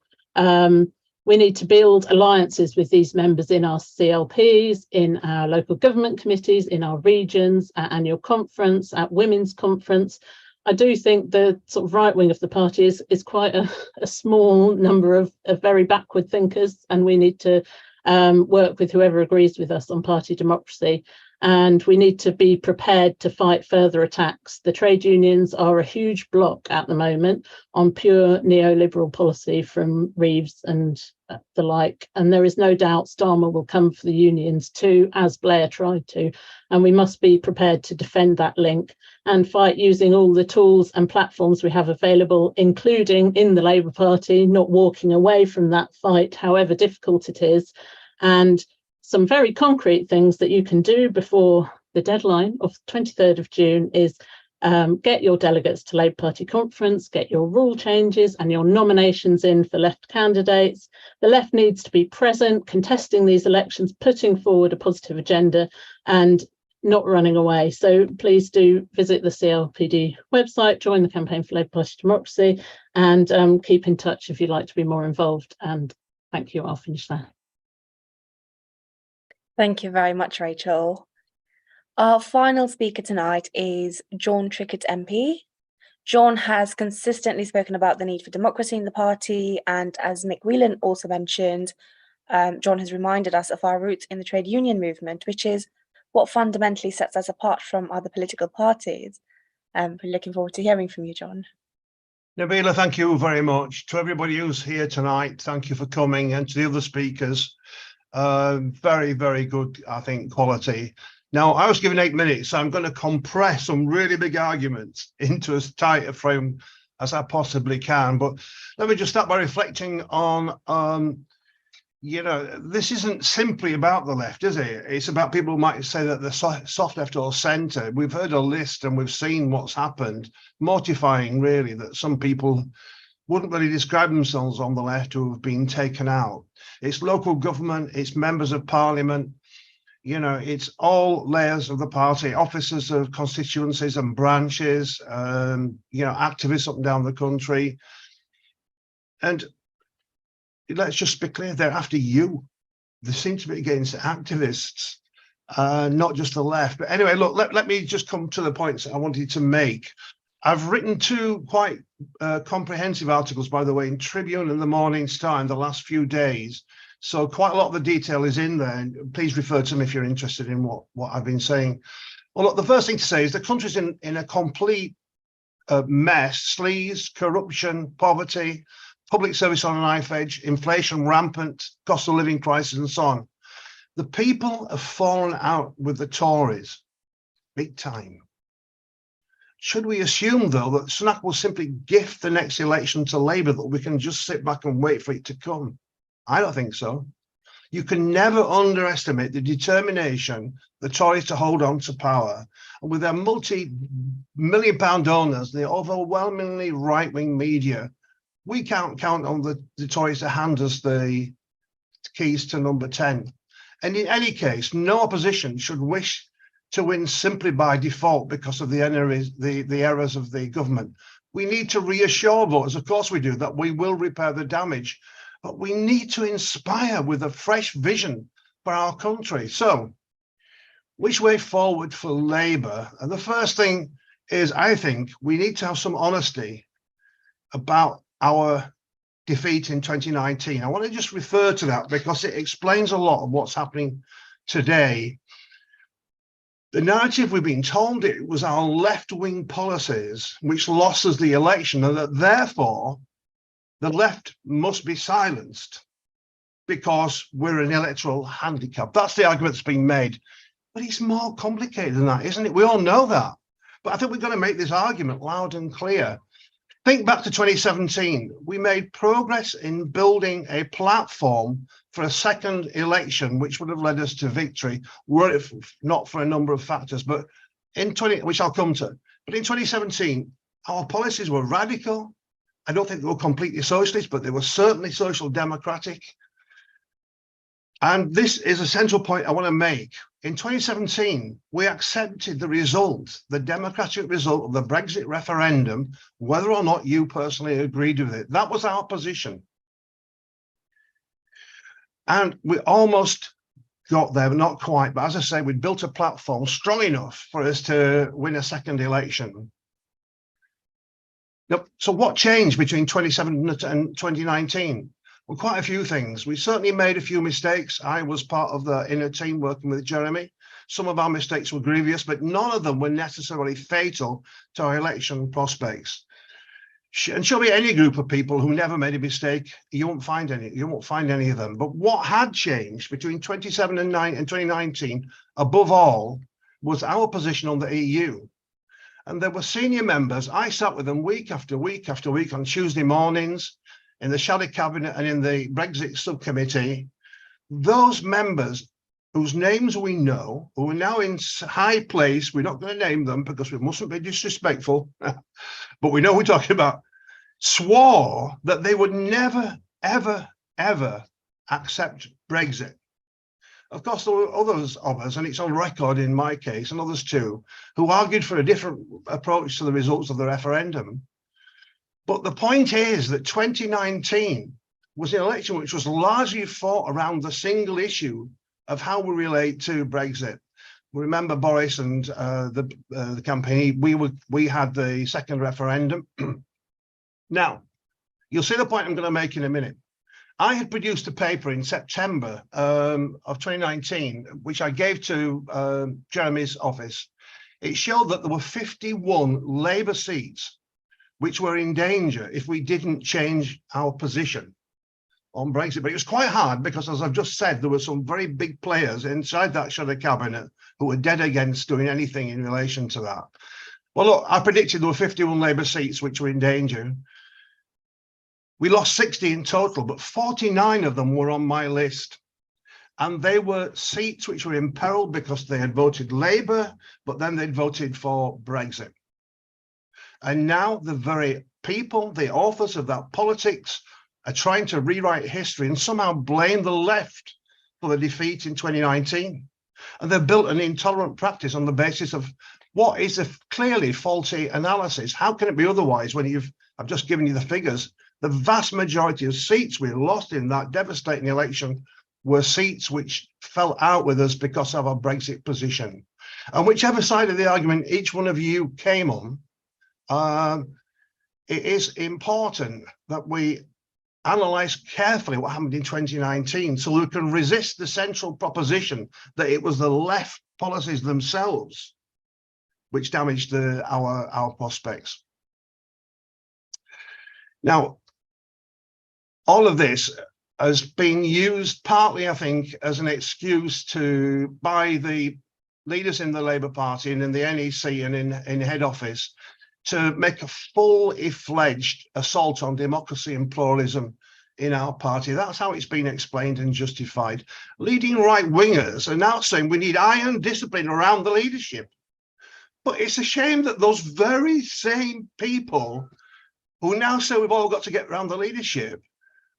Speaker 7: We need to build alliances with these members in our CLPs, in our local government committees, in our regions, at annual conference, at women's conference. I do think the sort of right wing of the party is quite a small number of very backward thinkers, and we need to work with whoever agrees with us on party democracy. And we need to be prepared to fight further attacks. The trade unions are a huge block at the moment on pure neoliberal policy from Reeves and the like. And there is no doubt Starmer will come for the unions too, as Blair tried to. And we must be prepared to defend that link and fight using all the tools and platforms we have available, including in the Labour Party, not walking away from that fight, however difficult it is. And some very concrete things that you can do before the deadline of 23rd of June is get your delegates to Labour Party conference, get your rule changes and your nominations in for left candidates. The left needs to be present, contesting these elections, putting forward a positive agenda and not running away. So please do visit the CLPD website, join the Campaign for Labour Party Democracy and keep in touch if you'd like to be more involved. And thank you, I'll finish there.
Speaker 1: Thank you very much, Rachel. Our final speaker tonight is John Trickett MP. John has consistently spoken about the need for democracy in the party, and as Mick Whelan also mentioned, John has reminded us of our roots in the trade union movement, which is what fundamentally sets us apart from other political parties. We're looking forward to hearing from you, John.
Speaker 8: Nabeela, thank you very much. To everybody who's here tonight, thank you for coming, and to the other speakers. Very, very good, I think, quality. Now, I was given 8 minutes, so I'm going to compress some really big arguments into as tight a frame as I possibly can. But let me just start by reflecting on, this isn't simply about the left, is it? It's about people who might say that the soft left or centre. We've heard a list and we've seen what's happened. Mortifying, really, that some people wouldn't really describe themselves on the left who have been taken out. It's local government, it's members of parliament, it's all layers of the party, officers of constituencies and branches, activists up and down the country. And let's just be clear, they're after you. They seem to be against activists, not just the left. But anyway, look, let me just come to the points I wanted to make. I've written 2 quite comprehensive articles, by the way, in Tribune and the Morning Star in the last few days. So quite a lot of the detail is in there. And please refer to them if you're interested in what I've been saying. Well, look, the first thing to say is the country's in a complete mess: sleaze, corruption, poverty, public service on a knife edge, inflation rampant, cost of living crisis, and so on. The people have fallen out with the Tories, big time. Should we assume, though, that Sunak will simply gift the next election to Labour, that we can just sit back and wait for it to come? I don't think so. You can never underestimate the determination the Tories to hold on to power. And with their multi-million-pound owners, the overwhelmingly right-wing media, we can't count on the Tories to hand us the keys to number 10. And in any case, no opposition should wish to win simply by default because of the errors of the government. We need to reassure voters, of course we do, that we will repair the damage, but we need to inspire with a fresh vision for our country. So, which way forward for Labour? And the first thing is, I think we need to have some honesty about our defeat in 2019. I want to just refer to that because it explains a lot of what's happening today. The narrative we've been told, it was our left-wing policies which lost us the election, and that therefore the left must be silenced because we're an electoral handicap. That's the argument that's being made. But it's more complicated than that, isn't it? We all know that. But I think we've got to make this argument loud and clear. Think back to 2017. We made progress in building a platform for a second election, which would have led us to victory, were it not for a number of factors, but which I'll come to. But in 2017, our policies were radical. I don't think they were completely socialist, but they were certainly social democratic. And this is a central point I want to make. In 2017, we accepted the result, the democratic result of the Brexit referendum, whether or not you personally agreed with it. That was our position. And we almost got there, but not quite. But as I say, we'd built a platform strong enough for us to win a second election. Now, so what changed between 2017 and 2019? Well, quite a few things. We certainly made a few mistakes. I was part of the inner team working with Jeremy. Some of our mistakes were grievous, but none of them were necessarily fatal to our election prospects. And show me any group of people who never made a mistake, you won't find any. You won't find any of them. But what had changed between 2017 and 2019, above all, was our position on the EU. And there were senior members. I sat with them week after week after week on Tuesday mornings, in the shadow cabinet and in the Brexit subcommittee. Those members whose names we know, who are now in high place, we're not going to name them because we mustn't be disrespectful, but we know we're talking about, swore that they would never, ever, ever accept Brexit. Of course, there were others of us, and it's on record in my case, and others too, who argued for a different approach to the results of the referendum. But the point is that 2019 was an election which was largely fought around the single issue of how we relate to Brexit. We remember Boris and the campaign. We had the second referendum. Now, you'll see the point I'm going to make in a minute. I had produced a paper in September of 2019, which I gave to Jeremy's office. It showed that there were 51 Labour seats which were in danger if we didn't change our position on Brexit. But it was quite hard because, as I've just said, there were some very big players inside that shadow cabinet who were dead against doing anything in relation to that. Well, look, I predicted there were 51 Labour seats which were in danger. We lost 60 in total, but 49 of them were on my list. And they were seats which were imperiled because they had voted Labour, but then they'd voted for Brexit. And now the very people, the authors of that politics, are trying to rewrite history and somehow blame the left for the defeat in 2019. And they've built an intolerant practice on the basis of what is a clearly faulty analysis. How can it be otherwise when I've just given you the figures? The vast majority of seats we lost in that devastating election were seats which fell out with us because of our Brexit position. And whichever side of the argument each one of you came on, it is important that we analyze carefully what happened in 2019 so we can resist the central proposition that it was the left policies themselves which damaged our prospects. Now, all of this has been used partly, I think, as an excuse by the leaders in the Labour Party and in the NEC and in head office to make a fully fledged assault on democracy and pluralism in our party. That's how it's been explained and justified. Leading right-wingers are now saying we need iron discipline around the leadership. But it's a shame that those very same people who now say we've all got to get around the leadership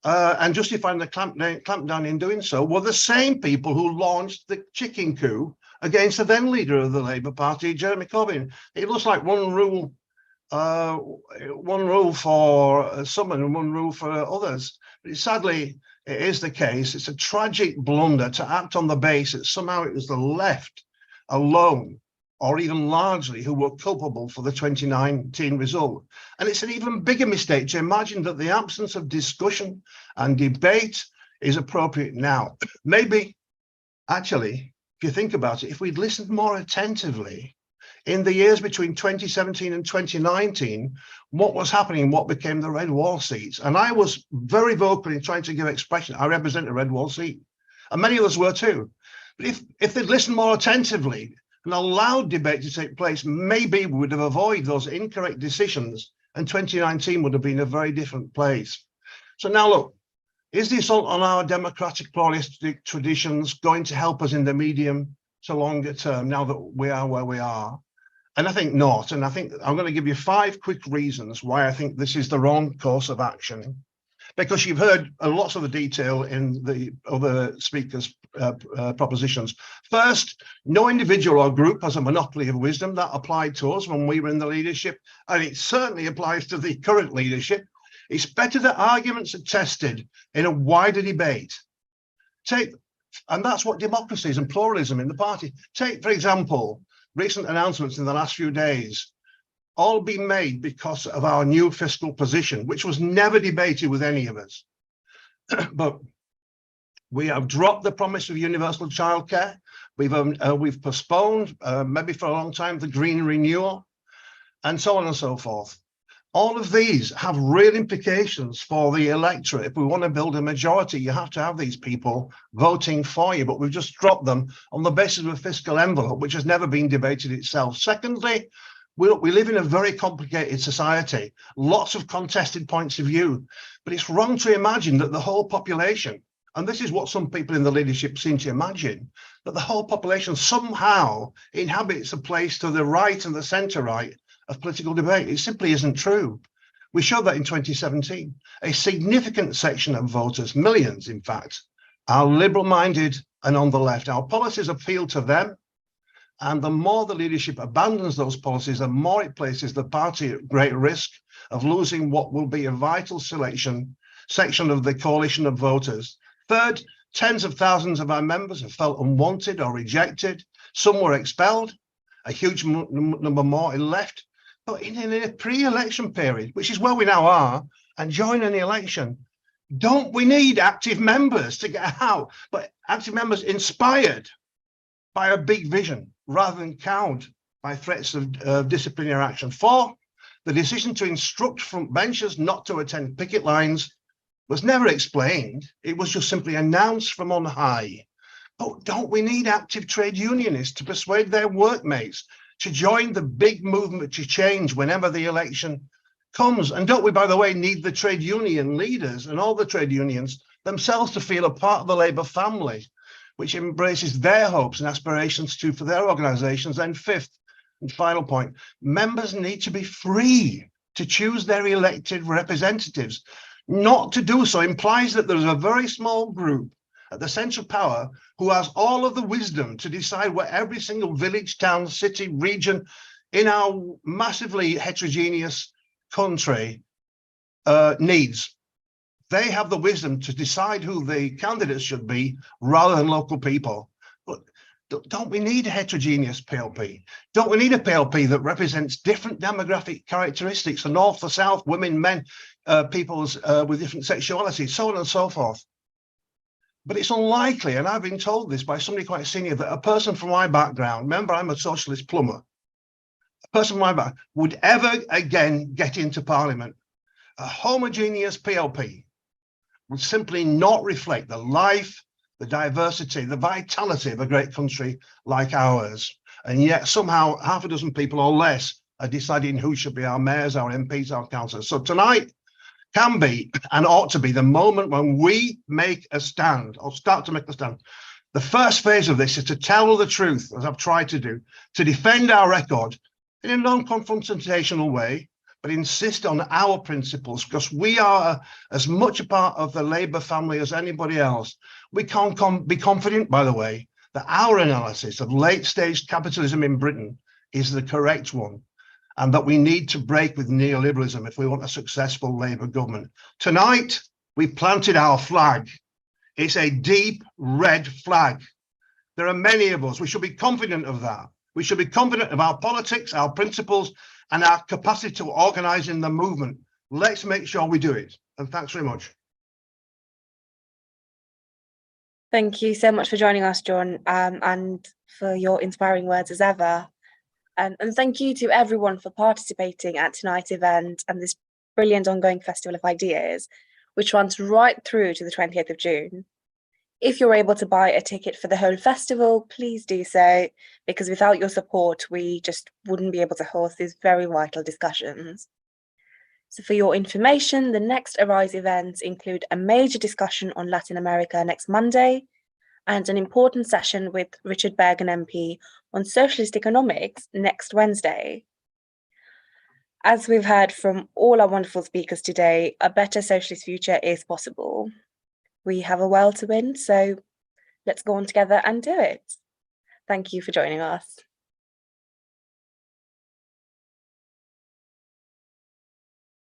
Speaker 8: and justifying the clampdown in doing so were the same people who launched the chicken coup against the then leader of the Labour Party, Jeremy Corbyn. It looks like one rule for some and one rule for others. But sadly, it is the case. It's a tragic blunder to act on the basis that somehow it was the left alone, or even largely, who were culpable for the 2019 result. And it's an even bigger mistake to imagine that the absence of discussion and debate is appropriate now. Maybe, actually, if you think about it, if we'd listened more attentively in the years between 2017 and 2019, what was happening, what became the red wall seats. And I was very vocal in trying to give expression. I represent a red wall seat, and many of us were too. But if they'd listened more attentively and allowed debate to take place, maybe we would have avoided those incorrect decisions, and 2019 would have been a very different place. So now look, is the assault on our democratic pluralistic traditions going to help us in the medium to longer term now that we are where we are? And I think not. And I think I'm going to give you 5 quick reasons why I think this is the wrong course of action, because you've heard lots of the detail in the other speakers' propositions. First, no individual or group has a monopoly of wisdom. That applied to us when we were in the leadership, and it certainly applies to the current leadership. It's better that arguments are tested in a wider debate. And that's what democracy is, and pluralism in the party. Take, for example, recent announcements in the last few days, all been made because of our new fiscal position, which was never debated with any of us. But we have dropped the promise of universal childcare. We've postponed, maybe for a long time, the green renewal, and so on and so forth. All of these have real implications for the electorate. If we want to build a majority, you have to have these people voting for you, but we've just dropped them on the basis of a fiscal envelope, which has never been debated itself. Secondly, we live in a very complicated society, lots of contested points of view, but it's wrong to imagine that the whole population, and this is what some people in the leadership seem to imagine, that the whole population somehow inhabits a place to the right and the centre right of political debate. It simply isn't true. We showed that in 2017. A significant section of voters, millions in fact, are liberal-minded and on the left. Our policies appeal to them, and the more the leadership abandons those policies, the more it places the party at great risk of losing what will be a vital section of the coalition of voters. Third, tens of thousands of our members have felt unwanted or rejected. Some were expelled, a huge number more left. But in a pre-election period, which is where we now are, and during an election, don't we need active members to get out? But active members inspired by a big vision rather than cowed by threats of disciplinary action. 4, the decision to instruct front benchers not to attend picket lines was never explained. It was just simply announced from on high. But don't we need active trade unionists to persuade their workmates to join the big movement to change whenever the election comes? And don't we, by the way, need the trade union leaders and all the trade unions themselves to feel a part of the Labour family, which embraces their hopes and aspirations too for their organisations? And 5th and final point, members need to be free to choose their elected representatives. Not to do so implies that there's a very small group at the central power who has all of the wisdom to decide what every single village, town, city, region in our massively heterogeneous country needs. They have the wisdom to decide who the candidates should be rather than local people. But don't we need a heterogeneous PLP? Don't we need a PLP that represents different demographic characteristics, the north, the south, women, men, peoples with different sexualities, so on and so forth? But it's unlikely, and I've been told this by somebody quite senior, that a person from my background, remember I'm a socialist plumber, person from my background, would ever again get into Parliament. A homogeneous PLP would simply not reflect the life, the diversity, the vitality of a great country like ours. And yet somehow half a dozen people or less are deciding who should be our mayors, our MPs, our councillors. So tonight can be and ought to be the moment when we make a stand, or start to make a stand. The first phase of this is to tell the truth, as I've tried to do, to defend our record in a non-confrontational way, but insist on our principles, because we are as much a part of the Labour family as anybody else. We can't be confident, by the way, that our analysis of late-stage capitalism in Britain is the correct one, and that we need to break with neoliberalism if we want a successful Labour government. Tonight, we planted our flag. It's a deep red flag. There are many of us. We should be confident of that. We should be confident of our politics, our principles, and our capacity to organise in the movement. Let's make sure we do it. And thanks very much.
Speaker 1: Thank you so much for joining us, John, and for your inspiring words as ever. And thank you to everyone for participating at tonight's event and this brilliant ongoing Festival of Ideas, which runs right through to the 28th of June. If you're able to buy a ticket for the whole festival, please do so, because without your support, we just wouldn't be able to host these very vital discussions. So for your information, the next Arise events include a major discussion on Latin America next Monday, and an important session with Richard Bergen MP on socialist economics next Wednesday. As we've heard from all our wonderful speakers today, a better socialist future is possible. We have a world to win, so let's go on together and do it. Thank you for joining us.